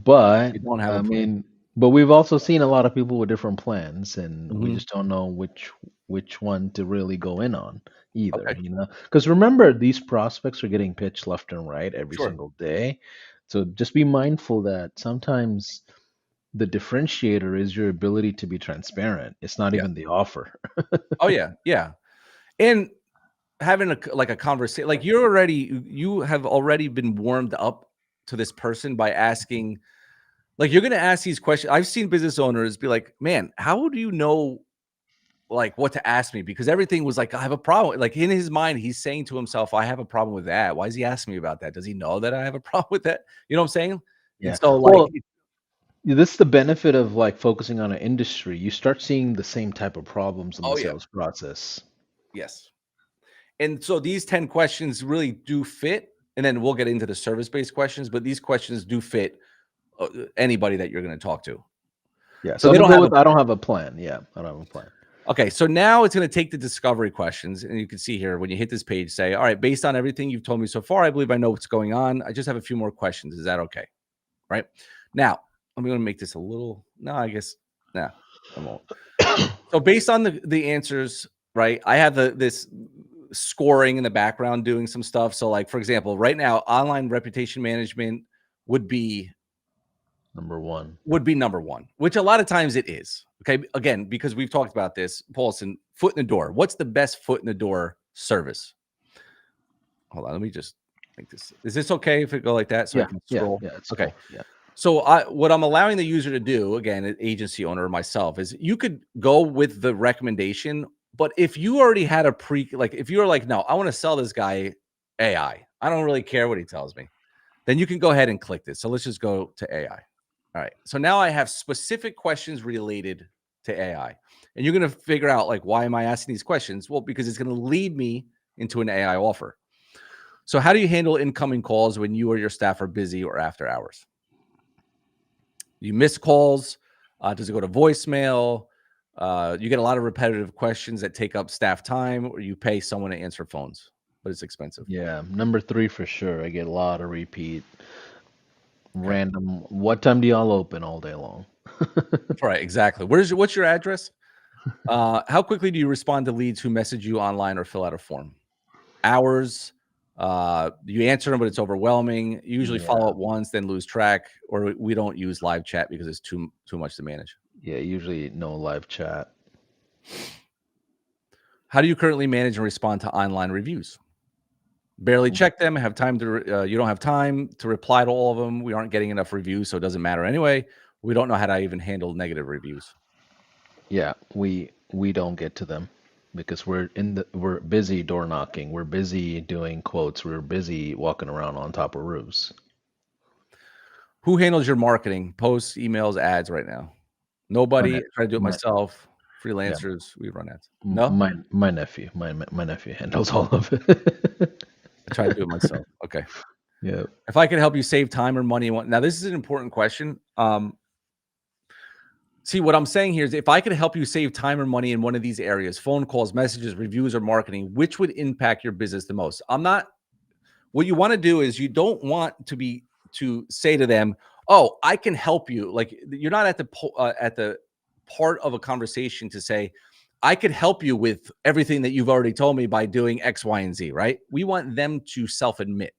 But You don't have a I plan. mean, but we've also seen a lot of people with different plans, and we Mhm. just don't know which one to really go in on either, Okay. Because remember, these prospects are getting pitched left and right every Sure. single day. So just be mindful that sometimes the differentiator is your ability to be transparent. It's not Yes. even the offer. Oh yeah. Yeah. And having like a conversation, like you have already been warmed up to this person by asking, like you're going to ask these questions. I've seen business owners be like, man, how do you know like what to ask me? Because everything was like, I have a problem. Like in his mind, he's saying to himself, I have a problem with that. Why is he asking me about that? Does he know that I have a problem with that? You know what I'm saying? And Yeah. so like, Well, this is the benefit of like focusing on an industry. You start seeing the same type of problems in the oh yeah, sales process. yes. And so these 10 questions really do fit. And then we'll get into the service-based questions, but these questions do fit anybody that you're going to talk to. Yeah. So So I'm they gonna don't go have a with I don't have a plan. Yeah, I don't have a plan. okay. So now it's going to take the discovery questions, and you can see here when you hit this page, say, "All right, based on everything you've told me so far, I believe I know what's going on. I just have a few more questions. Is that okay?" Right now, I'm going to make this a little. No, I guess nah, I won't. So based on the answers, right? I have this scoring in the background doing some stuff. So like for example, right now, online reputation management would be Number one. number one, which a lot of times it is. Okay. Again, because we've talked about this, Paulson, foot in the door. What's the best foot in the door service? Hold on. Let me just make this. Is this okay if it go like that so I Yeah, can yeah, scroll? yeah. It's Okay. cool. Yeah. So what I'm allowing the user to do, again, an agency owner or myself, is you could go with the recommendation, but if you already had a like if you were like, no, I want to sell this guy AI, I don't really care what he tells me, then you can go ahead and click this. So let's just go to AI. All right. So now I have specific questions related to AI. And you're going to figure out like, why am I asking these questions? Well, because it's going to lead me into an AI offer. So how do you handle incoming calls when you or your staff are busy or after hours? You miss calls. Does it go to voicemail? You get a lot of repetitive questions that take up staff time, or you pay someone to answer phones, but it's expensive. Yeah. Number three for sure. I get a lot of repeat, Okay. random. What time do y'all open all day long? Right. Exactly. What's your address? How quickly do you respond to leads who message you online or fill out a form? Hours. You answer them, but it's overwhelming. You usually follow Yeah. up once, then lose track, or we don't use live chat because it's too much to manage. Yeah. Usually no live chat. How do you currently manage and respond to online reviews? Barely check them. Have time to. You don't have time to reply to all of them. We aren't getting enough reviews, so it doesn't matter anyway. We don't know how to even handle negative reviews. Yeah. We don't get to them because we're busy door knocking. We're busy doing quotes. We're busy walking around on top of roofs. Who handles your marketing, posts, emails, ads right now? My Nobody. ne- I try to do it my myself. yeah. Freelancers, we run ads. No, My nephew. My nephew handles all of it. I try to do it myself. Okay. Yeah. If I could help you save time or money, now this is an important question. See, what I'm saying here is if I could help you save time or money in one of these areas, phone calls, messages, reviews, or marketing, which would impact your business the most? I'm not what you want to do is you don't want to say to them, "Oh, I can help you." Like you're not at the part of a conversation to say, "I could help you with everything that you've already told me by doing X, Y, and Z." Right? We want them to self-admit.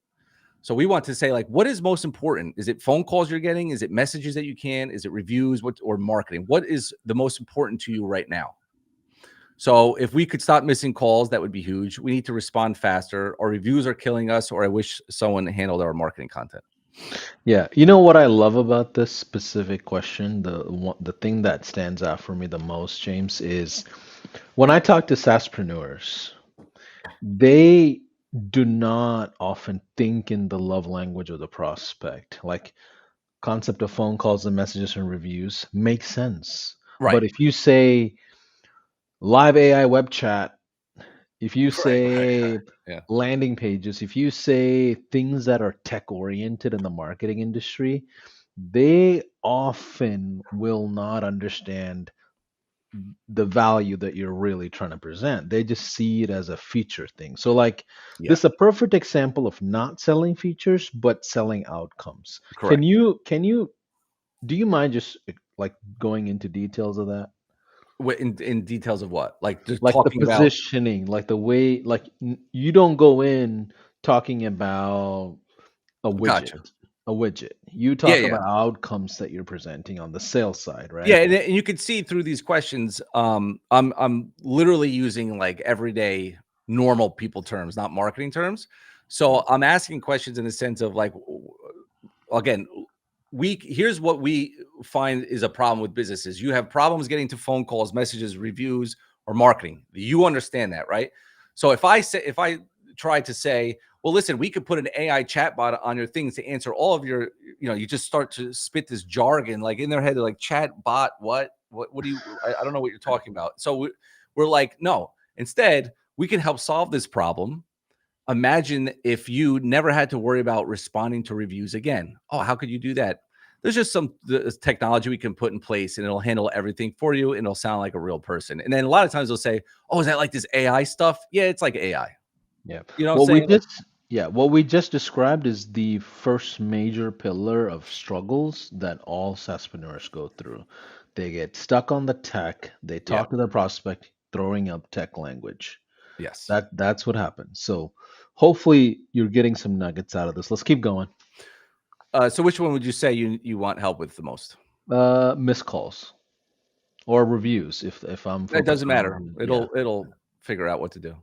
So we want to say, like, what is most important? Is it phone calls you're getting? Is it messages that you can? Is it reviews? What or marketing? What is the most important to you right now? So if we could stop missing calls, that would be huge. We need to respond faster. Our reviews are killing us, or I wish someone handled our marketing content. Yeah, you know what I love about this specific question, the thing that stands out for me the most, James, is when I talk to SaaSpreneurs, they do not often think in the love language of the prospect. Like concept of phone calls and messages and reviews makes sense. Right. But if you say, Live AI web chat, if you Right. say Yeah. landing pages, if you say things that are tech oriented in the marketing industry, they often will not understand the value that you're really trying to present. They just see it as a feature thing. So like Yeah. this is a perfect example of not selling features but selling outcomes. Correct. Can you do you mind just like going into details of that? In details of what? Like just Like the talking about. positioning, like the way like you don't go in talking about a widget, Gotcha. a widget. You Yeah, talk yeah. about outcomes that you're presenting on the sales side, Yeah, right? and you can see through these questions, I'm literally using like everyday normal people terms, not marketing terms. Yeah. So I'm asking questions in the sense of like, again, we here's what we find is a problem with businesses. You have problems getting to phone calls, messages, reviews, or marketing. You understand that, right? So if I try to say, well, listen, we could put an AI chatbot on your things to answer all of your, you just start to spit this jargon like in their head. They're like, chat bot, what do you, I don't know what you're talking about. So we're like, no, instead, we can help solve this problem. Imagine if you never had to worry about responding to reviews again. Oh, how could you do that? There's just some technology we can put in place and it'll handle everything for you and it'll sound like a real person. And then a lot of times they'll say, oh, is that like this AI stuff? Yeah, it's like AI. Yeah. You know what I'm What we saying? Like, just yeah, what we just described is the first major pillar of struggles that all SaaSpreneurs go through. They get stuck on the tech, they yeah, talk to the prospect throwing up tech language. yes. That's what happens. So hopefully you're getting some nuggets out of this. Let's keep going. So which one would you say you want help with the most? Missed calls or reviews if I'm It focused doesn't matter. on yeah. It'll figure out what to do.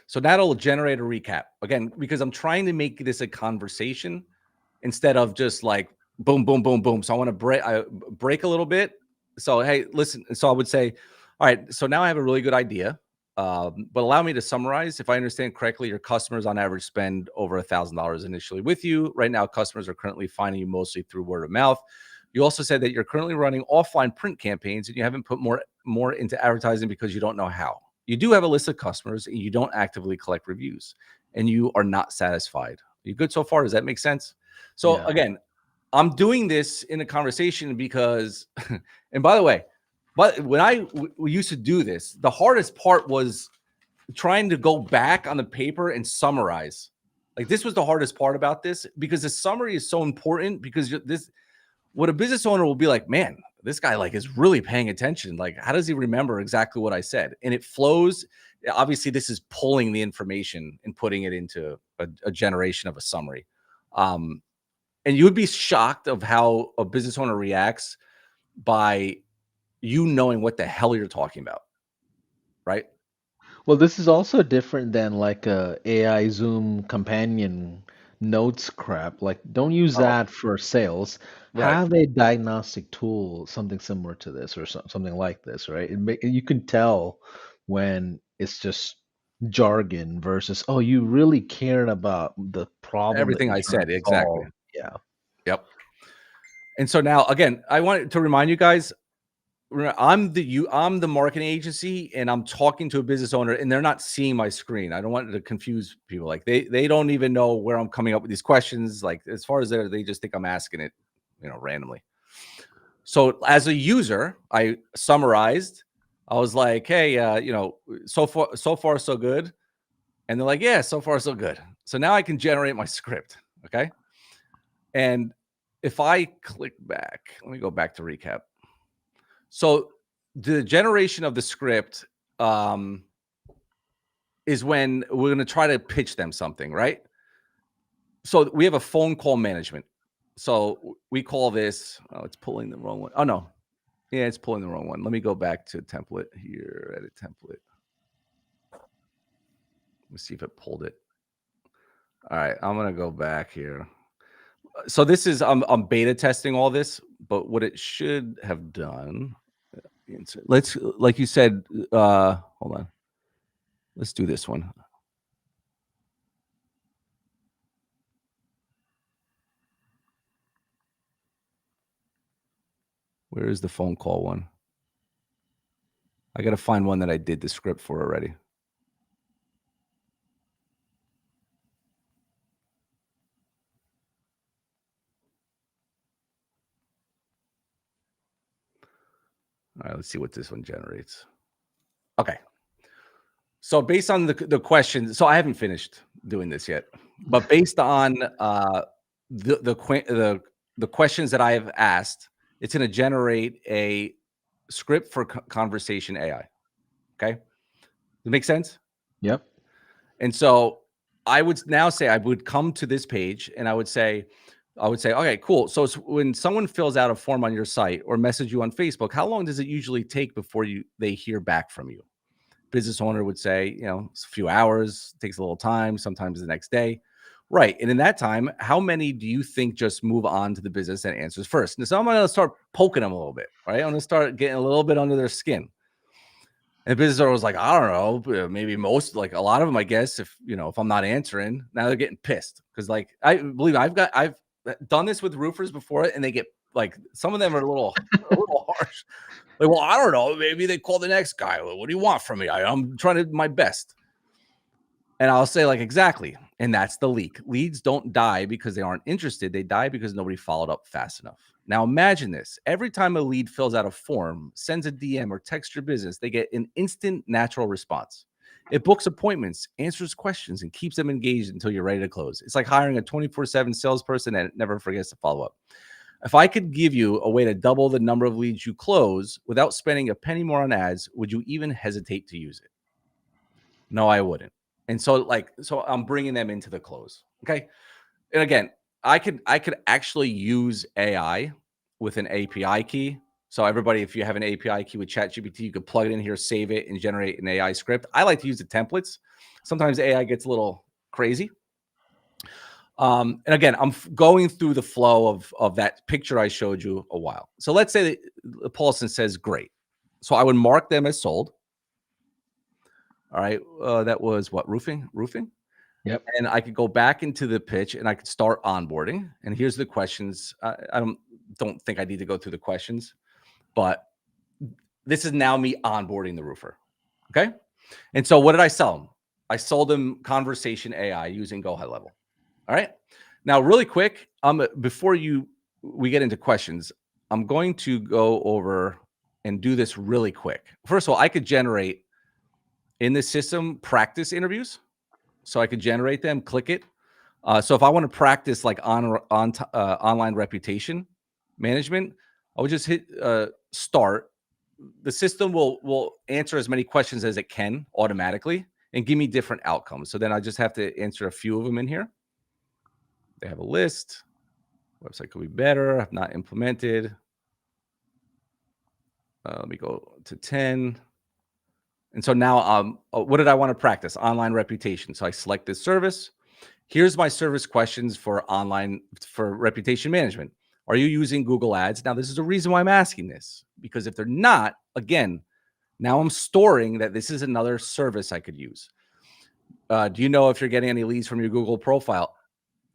So that'll generate a recap again because I'm trying to make this a conversation instead of just like boom, boom, boom, boom. So I want to break a little bit. So hey, listen. So I would say, all right. So now I have a really good idea, but allow me to summarize. If I understand correctly, your customers on average spend over $1,000 initially with you. Right now, customers are currently finding you mostly through word of mouth. You also said that you're currently running offline print campaigns and you haven't put more into advertising because you don't know how. You do have a list of customers and you don't actively collect reviews and you are not satisfied. Are you good so far? Does that make sense? So Yeah. again, I'm doing this in a conversation because, and by the way, but when we used to do this, the hardest part was trying to go back on the paper and summarize. Like this was the hardest part about this because the summary is so important because this what a business owner will be like, man, this guy like is really paying attention. Like, how does he remember exactly what I said? And it flows. Obviously, this is pulling the information and putting it into a generation of a summary. Um, and you would be shocked of how a business owner reacts by you knowing what the hell you're talking about, right? Well, this is also different than like a AI Zoom companion notes crap. Like, don't use Oh, that for sales. right. Have a diagnostic tool, something similar to this or something like this, right? You can tell when it's just jargon versus, oh, you really cared about the problem that Everything you're I trying said, to exactly. solve. Yeah. Yep. And so now, again, I wanted to remind you guys, I'm the marketing agency, and I'm talking to a business owner, and they're not seeing my screen. I don't want to confuse people. Like they don't even know where I'm coming up with these questions. Like as far as they just think I'm asking it, randomly. So as a user, I summarized. I was like, hey, so far so good. And they're like, yeah, so far so good. So now I can generate my script. Okay. And if I click back, let me go back to recap. So the generation of the script um, is when we're going to try to pitch them something, right? So we have a phone call management. So we call this, oh, it's pulling the wrong one. Oh, no. Yeah, it's pulling the wrong one. Let me go back to template here, edit template. Let's see if it pulled it. All right, I'm going to go back here. So this is I'm beta testing all this, but what it should have done. Let's like you said. Hold on. Let's do this one. Where is the phone call one? I got to find one that I did the script for already. All right, let's see what this one generates. Okay. So based on the questions, so I haven't finished doing this yet, but based on the questions that I have asked, it's going to generate a script for conversation AI. Okay, does it make sense? Yep. And so I would now say I would come to this page and I would say, okay, cool. So when someone fills out a form on your site or message you on Facebook, how long does it usually take before they hear back from you? Business owner would say, it's a few hours, takes a little time, sometimes the next day. Right. And in that time, how many do you think just move on to the business that answers first? And so I'm going to start poking them a little bit, right? I'm going to start getting a little bit under their skin. And the business owner was like, I don't know, maybe most, like a lot of them, I guess, if I'm not answering, now they're getting pissed. Cause like, I believe I've done this with roofers before and they get like, some of them are a little harsh. Like, well, I don't know. Maybe they call the next guy. What do you want from me? I'm trying to do my best. And I'll say, like, exactly. And that's the leak. Leads don't die because they aren't interested. They die because nobody followed up fast enough. Now, imagine this. Every time a lead fills out a form, sends a DM, or texts your business, they get an instant natural response. It books appointments, answers questions, and keeps them engaged until you're ready to close. It's like hiring a 24/7 salesperson that never forgets to follow up. If I could give you a way to double the number of leads you close without spending a penny more on ads, would you even hesitate to use it? No, I wouldn't. And so I'm bringing them into the close. Okay. And again, I could actually use AI with an API key. So everybody, if you have an API key with ChatGPT, you could plug it in here, save it, and generate an AI script. I like to use the templates. Sometimes AI gets a little crazy. And again, I'm going through the flow of that picture I showed you a while. So let's say that Paulson says great. So I would mark them as sold. All right. That was what, roofing. Yep. And I could go back into the pitch and I could start onboarding. And here's the questions. I don't think I need to go through the questions, but this is now me onboarding the roofer. Okay. And so what did I sell them? I sold them conversation AI using Go HighLevel. All right. Now, really quick, before we get into questions, I'm going to go over and do this really quick. First of all, I could generate in this system practice interviews, so I could generate them, click it. So if I want to practice like online reputation management, I would just hit start. The system will answer as many questions as it can automatically and give me different outcomes. So then I just have to answer a few of them in here. They have a list. Website could be better. Have not implemented. Let me go to 10. And so now, what did I want to practice? Online reputation. So I select this service. Here's my service questions for reputation management. Are you using Google Ads? Now, this is the reason why I'm asking this, because if they're not, again, now I'm storing that this is another service I could use. Do you know if you're getting any leads from your Google profile?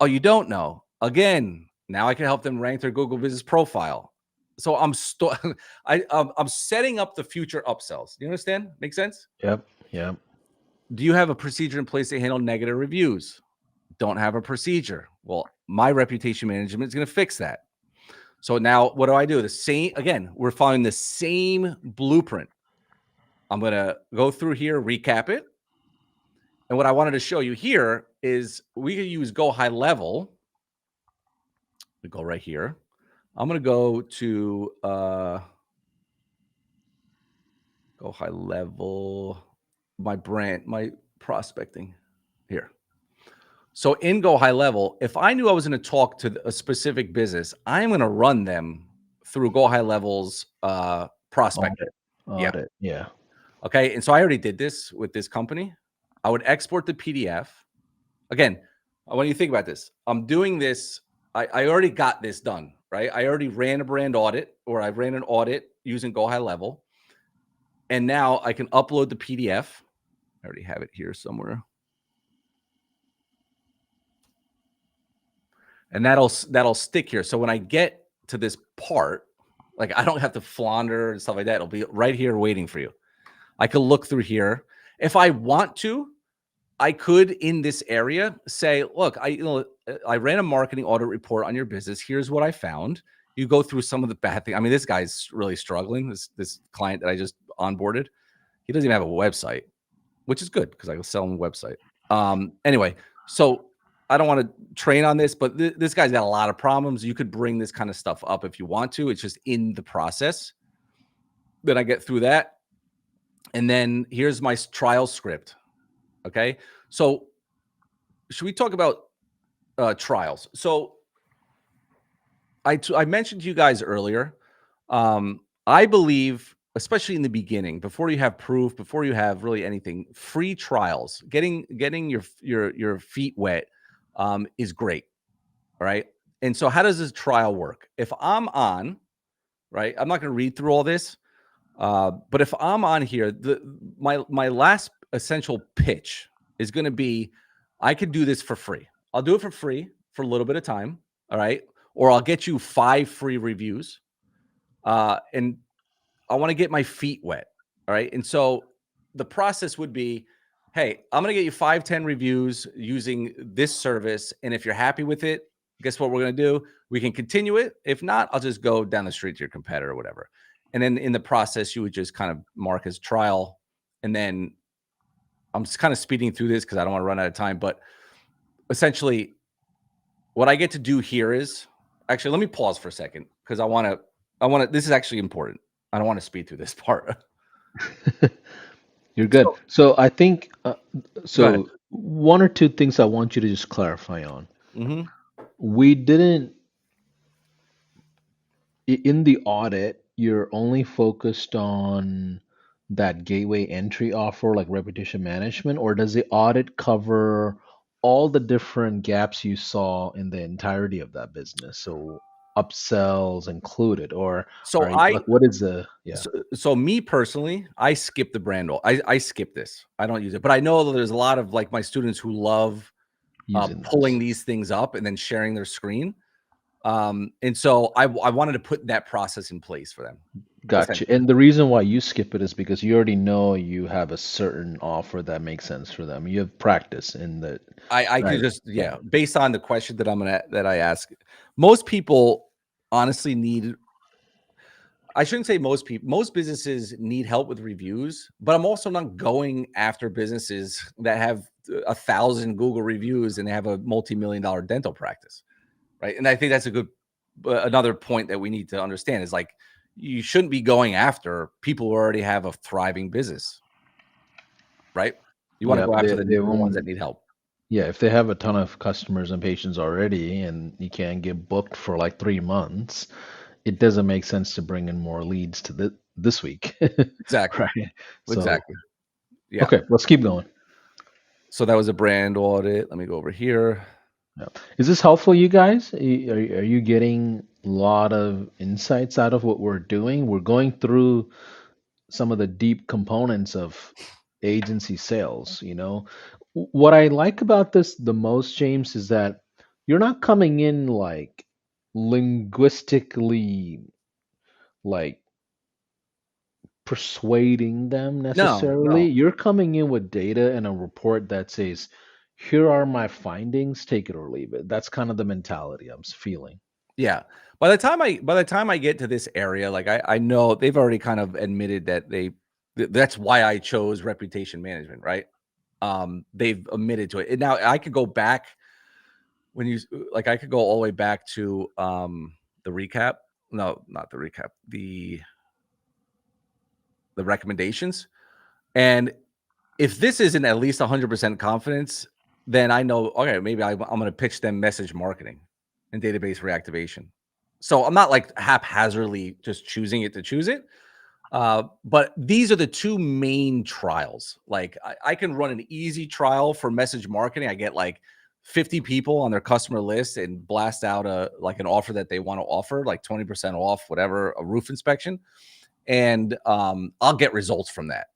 Oh, you don't know. Again, now I can help them rank their Google business profile. So I'm I'm setting up the future upsells. Do you understand? Make sense? Yep. Yep. Do you have a procedure in place to handle negative reviews? Don't have a procedure. Well, my reputation management is going to fix that. So now what do? The same, again, we're following the same blueprint. I'm going to go through here, recap it. And what I wanted to show you here is we could use Go HighLevel. We go right here. I'm going to go to Go HighLevel, my brand, my prospecting here. So in Go HighLevel, if I knew I was going to talk to a specific business, I'm going to run them through Go HighLevel's prospecting. Audit. Yeah. Audit. Yeah. Okay. And so I already did this with this company. I would export the PDF. Again, when you think about this, I'm doing this. I already got this done, right? I already ran a brand audit, or I ran an audit using Go HighLevel. And now I can upload the PDF. I already have it here somewhere. And that'll stick here. So when I get to this part, like I don't have to flounder and stuff like that. It'll be right here waiting for you. I could look through here. If I want to, I could in this area say, look, I ran a marketing audit report on your business. Here's what I found. You go through some of the bad things. I mean, this guy's really struggling. This client that I just onboarded, he doesn't even have a website, which is good because I will sell him a website. Anyway, so I don't want to train on this, but this guy's got a lot of problems. You could bring this kind of stuff up if you want to. It's just in the process. Then I get through that. And then here's my trial script. Okay. So should we talk about trials? So I mentioned to you guys earlier. I believe, especially in the beginning, before you have proof, before you have really anything, free trials, getting your feet wet, is great. All right. And so, how does this trial work? If I'm on, right, I'm not going to read through all this, but if I'm on here, my last essential pitch is going to be, I could do this for free. I'll do it for free for a little bit of time. All right. Or I'll get you 5 free reviews. And I want to get my feet wet. All right. And so the process would be, hey, I'm going to get you 5, 10 reviews using this service. And if you're happy with it, guess what we're going to do? We can continue it. If not, I'll just go down the street to your competitor or whatever. And then in the process, you would just kind of mark as trial. And then I'm just kind of speeding through this because I don't want to run out of time. But essentially, what I get to do here is actually, let me pause for a second because this is actually important. I don't want to speed through this part. You're good. So So I think go ahead. so. One or two things I want you to just clarify on. Mhm. We didn't in the audit. You're only focused on that gateway entry offer, like reputation management, or does the audit cover all the different gaps you saw in the entirety of that business? So upsells included, or So are you I like what is the yeah so me personally, I skip the brand. I skip this. I don't use it. But I know that there's a lot of like my students who love using pulling this? these things up and then sharing their screen. And so I wanted to put that process in place for them, Gotcha. essentially. And the reason why you skip it is because you already know you have a certain offer that makes sense for them. You have practice in the I could right. just, Yeah. yeah, based on the question that I ask, most people honestly need, I shouldn't say most people, most businesses need help with reviews, but I'm also not going after businesses that have 1,000 Google reviews and they have a multi-million dollar dental practice. Right. And I think that's a good, another point that we need to understand is like, you shouldn't be going after people who already have a thriving business. Right. You want to Yeah. go after They the ones that won't. need help. Yeah. If they have a ton of customers and patients already, and you can't get booked for like 3 months, it doesn't make sense to bring in more leads to this week, Exactly. right? So Exactly. Yeah. okay, let's keep going. So that was a brand audit. Let me go over here. Yeah. Is this helpful, you guys? Are you getting a lot of insights out of what we're doing? We're going through some of the deep components of agency sales, you know. What I like about this the most, James, is that you're not coming in like linguistically like persuading them No, necessarily. no. You're coming in with data and a report that says, here are my findings, take it or leave it. That's kind of the mentality I'm feeling. Yeah. By the time I get to this area, like I know they've already kind of admitted that that's why I chose reputation management, right? They've admitted to it. And now I could go back when like I could go all the way back to the recap. No, not the recap. The recommendations. And if this isn't at least 100% confidence, then I know, okay, maybe I'm going to pitch them message marketing and database reactivation. So I'm not like haphazardly just choosing it to choose it. But these are the two main trials. Like I can run an easy trial for message marketing. I get like 50 people on their customer list and blast out an offer that they want to offer, like 20% off, whatever, a roof inspection. And I'll get results from that.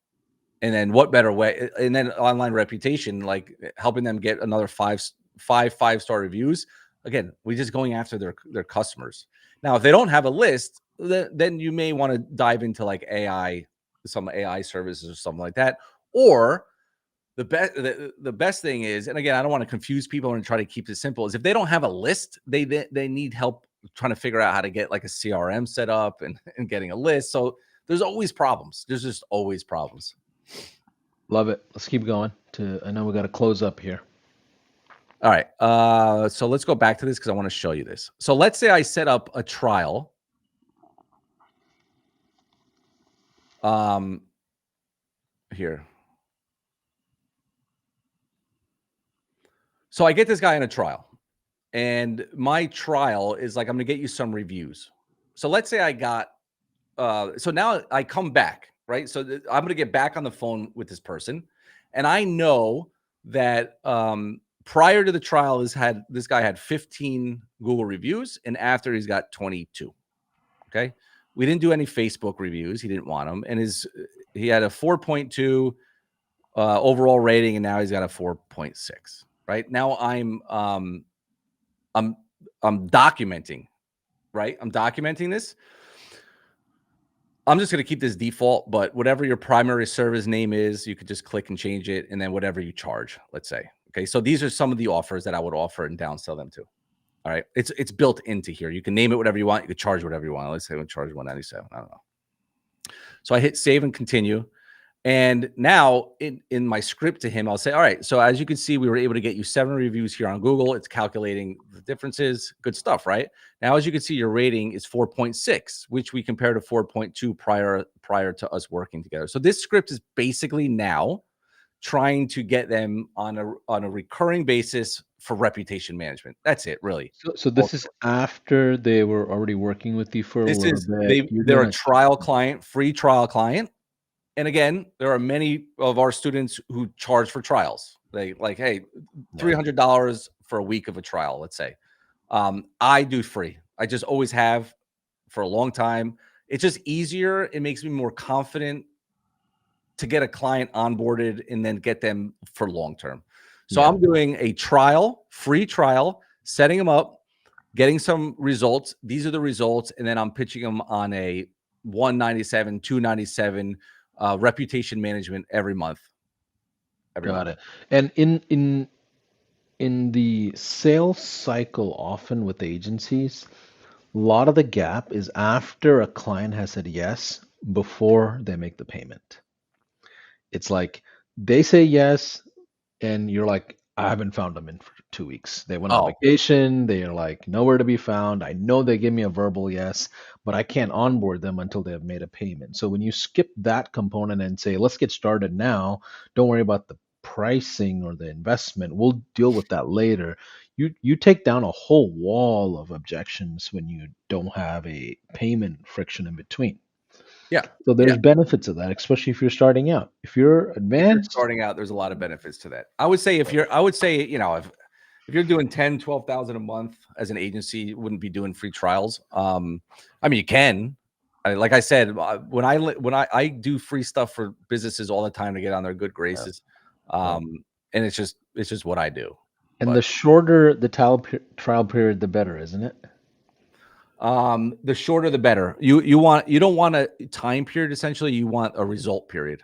And then what better way? And then online reputation, like helping them get another five-star reviews. Again, we're just going after their customers. Now, if they don't have a list, then you may want to dive into like AI some AI services or something like that. Or the best thing is, and again, I don't want to confuse people and try to keep this simple, is if they don't have a list, they need help trying to figure out how to get like a CRM set up and getting a list. So there's always problems. There's just always problems. Love it. Let's keep going. I know we got to close up here. All right. So let's go back to this because I want to show you this. So let's say I set up a trial. Here. So I get this guy in a trial, and my trial is like, I'm going to get you some reviews. So let's say I got, so now I come back, right? So I'm going to get back on the phone with this person, and I know that prior to the trial, this guy had 15 Google reviews, and after he's got 22. Okay, we didn't do any Facebook reviews; he didn't want them, and he had a 4.2 overall rating, and now he's got a 4.6. Right now, I'm documenting. Right, I'm documenting this. I'm just going to keep this default, but whatever your primary service name is, you could just click and change it, and then whatever you charge, let's say. Okay, so these are some of the offers that I would offer and downsell them to. All right, it's built into here. You can name it whatever you want. You could charge whatever you want. Let's say we charge 197. I don't know. So I hit save and continue. And now in my script to him, I'll say, all right, so as you can see, we were able to get you 7 reviews here on Google. It's calculating the differences. Good stuff, right? Now, as you can see, your rating is 4.6, which we compare to 4.2 prior to us working together. So this script is basically now trying to get them on a recurring basis for reputation management. That's it, really. So this is after they were already working with you for a This little is bit. You're they're doing a a trial client, free trial client. And again, there are many of our students who charge for trials. They like, hey, yeah. $300 for a week of a trial, let's say. I do free. I just always have for a long time. It's just easier. It makes me more confident to get a client onboarded and then get them for long term. So Yeah. I'm doing a trial, free trial, setting them up, getting some results. These are the results, and then I'm pitching them on a 197, 297 reputation management every month. Every month. Got it. And in the sales cycle, often with agencies, a lot of the gap is after a client has said yes before they make the payment. It's like they say yes, and you're like, I haven't found them in for 2 weeks. They went on Oh, vacation. They are like nowhere to be found. I know they give me a verbal yes, but I can't onboard them until they have made a payment. So when you skip that component and say, let's get started now, don't worry about the pricing or the investment. We'll deal with that later. You take down a whole wall of objections when you don't have a payment friction in between. yeah. So Yeah. there's benefits of that, especially if you're starting out. If you're If you're advanced, starting out, there's a lot of benefits to that. I would say if you're doing 10, 12,000 a month as an agency, you wouldn't be doing free trials. I mean, you can. Like I said, when I do free stuff for businesses all the time to get on their good yeah, graces, yeah. and it's just what I do. And But the shorter the trial period, the better, isn't it? the shorter the better. You don't want a time period. Essentially, you want a result period.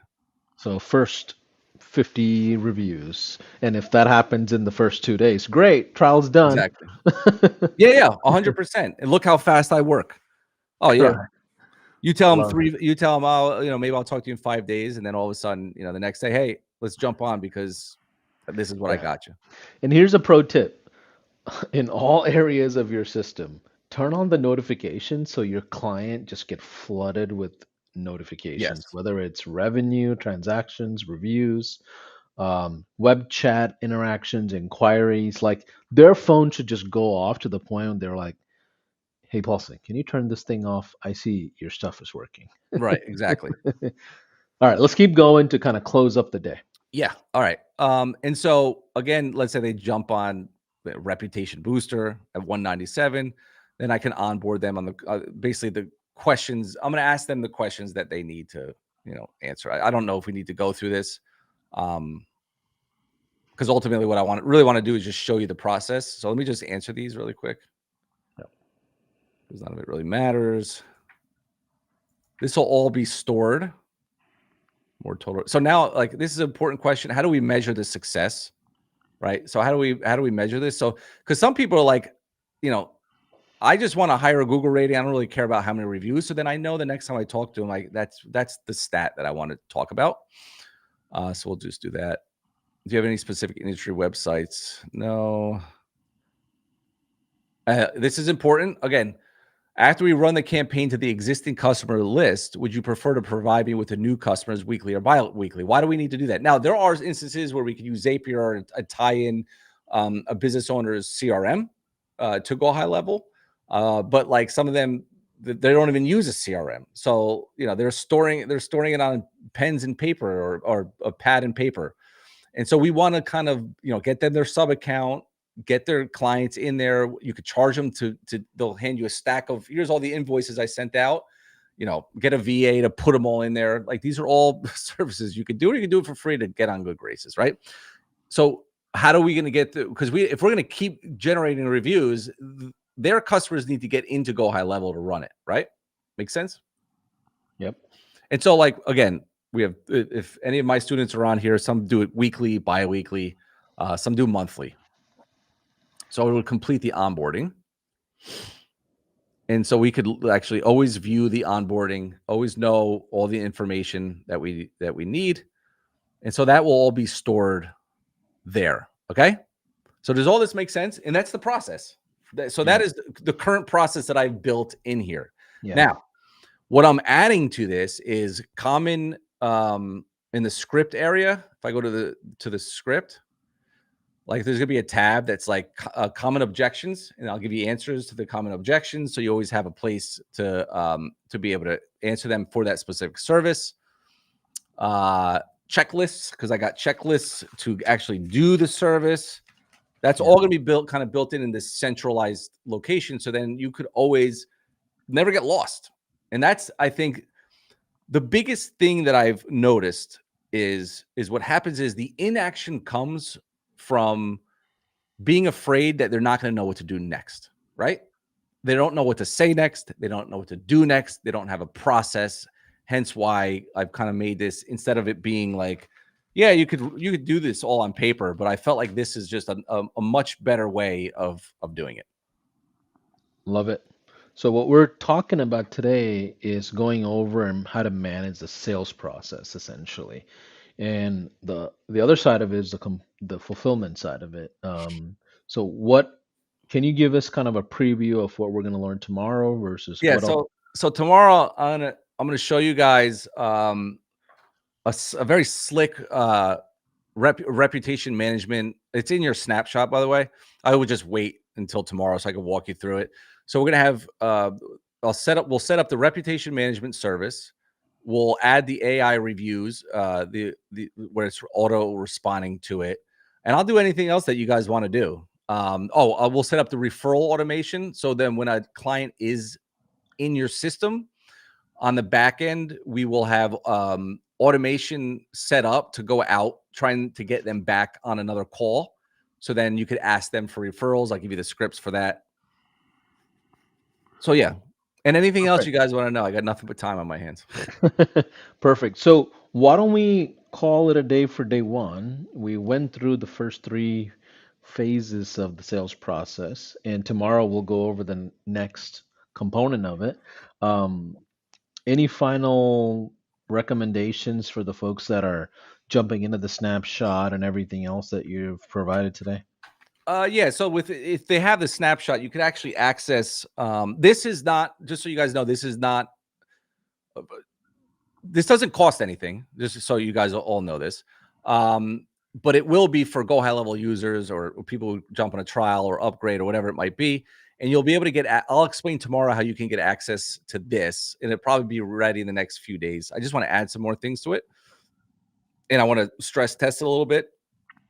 So first 50 reviews, and if that happens in the first 2 days, great, trial's done. Exactly. Yeah, 100%. And look how fast I work. Oh yeah. Correct. You tell them Love it. oh, maybe I'll talk to you in 5 days. And then all of a sudden, the next day, hey, let's jump on because this is what I Yeah. got you. And here's a pro tip. In all areas of your system, turn on the notifications so your client just get flooded with notifications, Yes. whether it's revenue, transactions, reviews, web chat interactions, inquiries. Like their phone should just go off to the point when they're like, "Hey, Paulson, can you turn this thing off? I see your stuff is working." Right. Exactly. All right, let's keep going to kind of close up the day. Yeah. All right. And so again, let's say they jump on the reputation booster at 197, then I can onboard them on the basically the questions. I'm going to ask them the questions that they need to, answer. I don't know if we need to go through this. Because ultimately what I really want to do is just show you the process. So let me just answer these really quick Yep. because none of it really matters. This will all be stored more total. So now, like, this is an important question. How do we measure the success? Right. So how do we measure this? So because some people are like, you know, I just want to hire a Google rating. I don't really care about how many reviews. So then I know the next time I talk to them, like that's the stat that I want to talk about. So we'll just do that. Do you have any specific industry websites? No. This is important. Again, after we run the campaign to the existing customer list, would you prefer to provide me with the new customers weekly or bi-weekly? Why do we need to do that? Now, there are instances where we could use Zapier and tie in a business owner's CRM to go high level. But like some of them, they don't even use a CRM. So, you know, they're storing it on pens and paper or a pad and paper. And so we want to kind of, you know, get them their sub account, get their clients in there. You could charge them to they'll hand you a stack of, here's all the invoices I sent out. You know, get a VA to put them all in there. Like these are all services you could do, or you can do it for free to get on good graces, right? So how are we going to get through? Because if we're going to keep generating reviews, their customers need to get into Go High Level to run it, right? Make sense? Yep. And so, like, again, we have, if any of my students are on here, some do it weekly, bi-weekly, some do monthly. So it would complete the onboarding. And so we could actually always view the onboarding, always know all the information that we need. And so that will all be stored there. Okay. So does all this make sense? And that's the process. So that Yep. is the current process that I've built in here. Yeah. Now, what I'm adding to this is common in the script area. If I go to the script, like there's gonna be a tab that's like common objections, and I'll give you answers to the common objections. So you always have a place to be able to answer them for that specific service. Checklists, because I got checklists to actually do the service. That's Yeah. all going to be built in this centralized location. So then you could always never get lost. And that's, I think, the biggest thing that I've noticed is what happens is the inaction comes from being afraid that they're not going to know what to do next, right? They don't know what to say next. They don't know what to do next. They don't have a process. Hence why I've kind of made this, instead of it being like, yeah, you could do this all on paper, but I felt like this is just a much better way of doing it. Love it. So what we're talking about today is going over and how to manage the sales process essentially. And the other side of it is the fulfillment side of it. So what can you give us kind of a preview of what we're going to learn tomorrow versus Yeah. what all? So tomorrow I'm gonna show you guys a very slick reputation management. It's in your snapshot, by the way. I would just wait until tomorrow so I can walk you through it. So we're gonna have we'll set up the reputation management service. We'll add the AI reviews, the where it's auto responding to it, and I'll do anything else that you guys want to do. We'll set up the referral automation. So then when a client is in your system, on the back end, we will have automation set up to go out, trying to get them back on another call. So then you could ask them for referrals. I'll give you the scripts for that. So yeah. And anything else you Perfect. guys want to know? I got nothing but time on my hands. Perfect. So why don't we call it a day for day one? We went through the first three phases of the sales process, and tomorrow we'll go over the next component of it. Um, any final recommendations for the folks that are jumping into the snapshot and everything else that you've provided today? Yeah. So with if they have the snapshot, you could actually access. This is not, just so you guys know, this doesn't cost anything. Just so you guys all know this. Um, but it will be for Go High Level users or people who jump on a trial or upgrade or whatever it might be. And you'll be able to get. I'll explain tomorrow how you can get access to this, and it'll probably be ready in the next few days. I just want to add some more things to it, and I want to stress test it a little bit.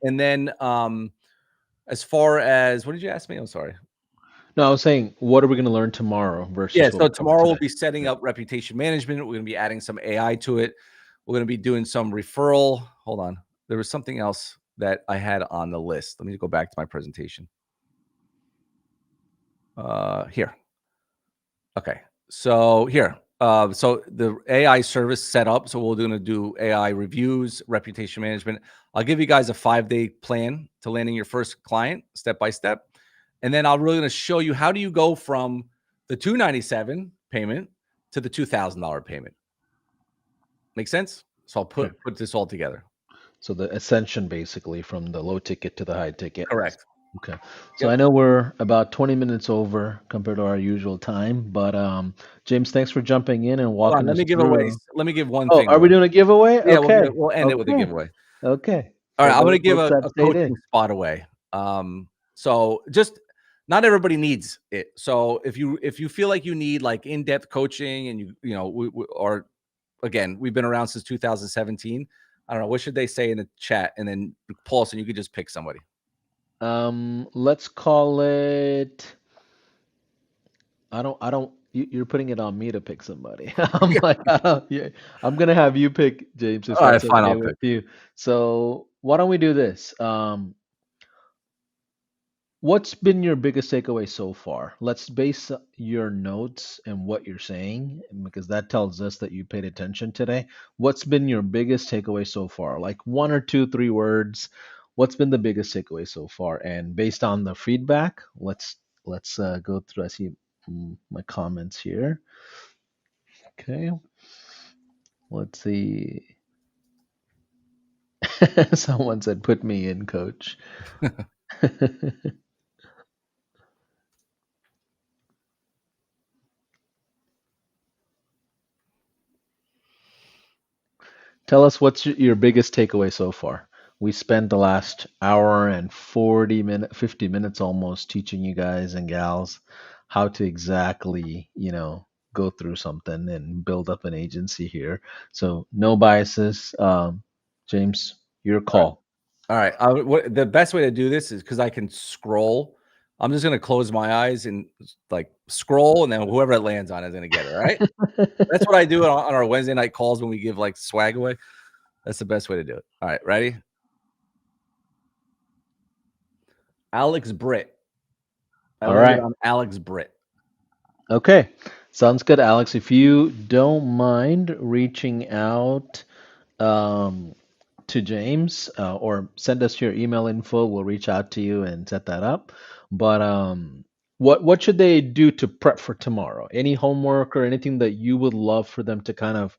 And then, as far as what did you ask me? I'm sorry. No, I was saying, what are we going to learn tomorrow Yeah, versus what so we covered tomorrow we'll today? be setting Yeah. up reputation management. We're going to be adding some AI to it. We're going to be doing some referral. Hold on. There was something else that I had on the list. Let me go back to my presentation. Here. Okay. So here. So the AI service set up. So we're going to do AI reviews, reputation management. I'll give you guys a 5-day plan to landing your first client, step by step, and then I'm really going to show you how do you go from the 297 payment to the $2,000 payment. Make sense? So I'll Okay. put this all together. So the ascension basically from the low ticket to the high ticket. Correct. Okay. So Yep. I know we're about 20 minutes over compared to our usual time, but James, thanks for jumping in and Hold on. walking Let us me give away. through. Let me give one Oh, thing are we away. doing a giveaway? Yeah, Okay. we'll end it with a Okay. giveaway. Okay. All For right, I'm gonna those give folks that a stayed coaching in. spot away. So just not everybody needs it. So if you feel like you need like in-depth coaching and you know we or again we've been around since 2017. I don't know what should they say in the chat, and then Paulson, you could just pick somebody. Let's call it. You're putting it on me to pick somebody. I'm like, yeah, I'm gonna have you pick James if All right, that's fine. okay I'll with pick. you. So why don't we do this? What's been your biggest takeaway so far? Let's base your notes and what you're saying because that tells us that you paid attention today. What's been your biggest takeaway so far? Like one or two, 3 words. What's been the biggest takeaway so far? And based on the feedback, let's go through. I see my comments here. Okay, let's see. Someone said, "Put me in, coach." Tell us what's your biggest takeaway so far. We spent the last hour and 50 minutes almost teaching you guys and gals how to exactly, go through something and build up an agency here. So no biases. James, your All right. call. All right. The best way to do this is because I can scroll. I'm just gonna close my eyes and like scroll, and then whoever it lands on is gonna get it. All right. That's what I do on our Wednesday night calls when we give like swag away. That's the best way to do it. All right, ready? Alex Britt. I All landed right. on Alex Britt. Okay. Sounds good, Alex. If you don't mind reaching out, um, to James, or send us your email info. We'll reach out to you and set that up. But what should they do to prep for tomorrow? Any homework or anything that you would love for them to kind of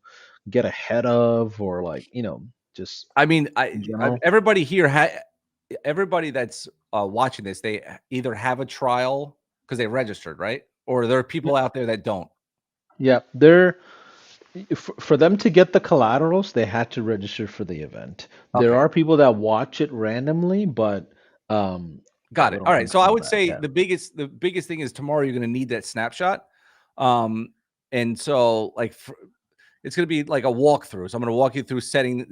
get ahead of, or like just I mean, in I general? everybody here everybody that's watching this, they either have a trial because they registered, right? Or there are Yeah, people out there that don't. yeah. They're for them to get the collaterals, they had to register for the event. There Okay. are people that watch it randomly, but Got we it. All don't right. So focus I on would that. say Yeah. the biggest thing is tomorrow you're going to need that snapshot. Um, and so like it's going to be like a walkthrough. So I'm going to walk you through setting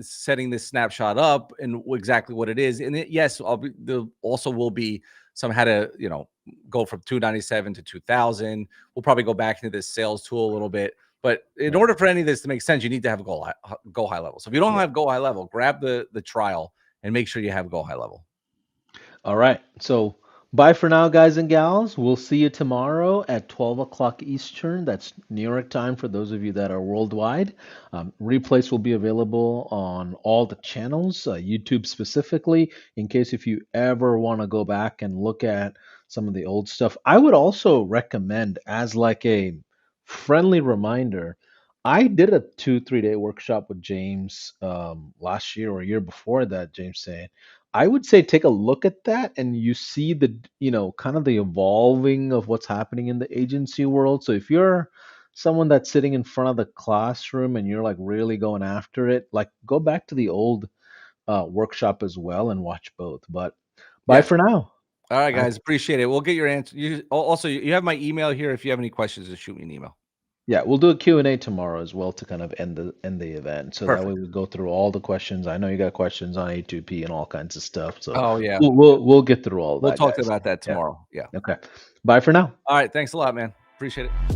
this snapshot up and exactly what it is. And yes, there also will be some how to go from 297 to 2000. We'll probably go back into this sales tool a little bit. But in Right. order for any of this to make sense, you need to have go high level. So if you don't Yeah. have go high level, grab the trial and make sure you have go high level. All right. So bye for now, guys and gals. We'll see you tomorrow at 12 o'clock Eastern. That's New York time for those of you that are worldwide. Replays will be available on all the channels, YouTube specifically, in case if you ever want to go back and look at some of the old stuff. I would also recommend, as like a friendly reminder, I did a 2, 3 day workshop with James last year or year before that, James saying. I would say take a look at that and you see kind of the evolving of what's happening in the agency world. So if you're someone that's sitting in front of the classroom and you're like really going after it, like go back to the old workshop as well and watch both. But bye Yes. for now. All right, I, guys, appreciate it. We'll get your answer. Also, you have my email here. If you have any questions, just shoot me an email. yeah, we'll do a Q&A tomorrow as well to kind of end the event. So that way Perfect. we go through all the questions. I know you got questions on A2P and all kinds of stuff. So Oh yeah, we'll get through all we'll that, talk guys. about that Yeah. tomorrow. Yeah. Okay. Bye for now. All right. Thanks a lot, man. Appreciate it.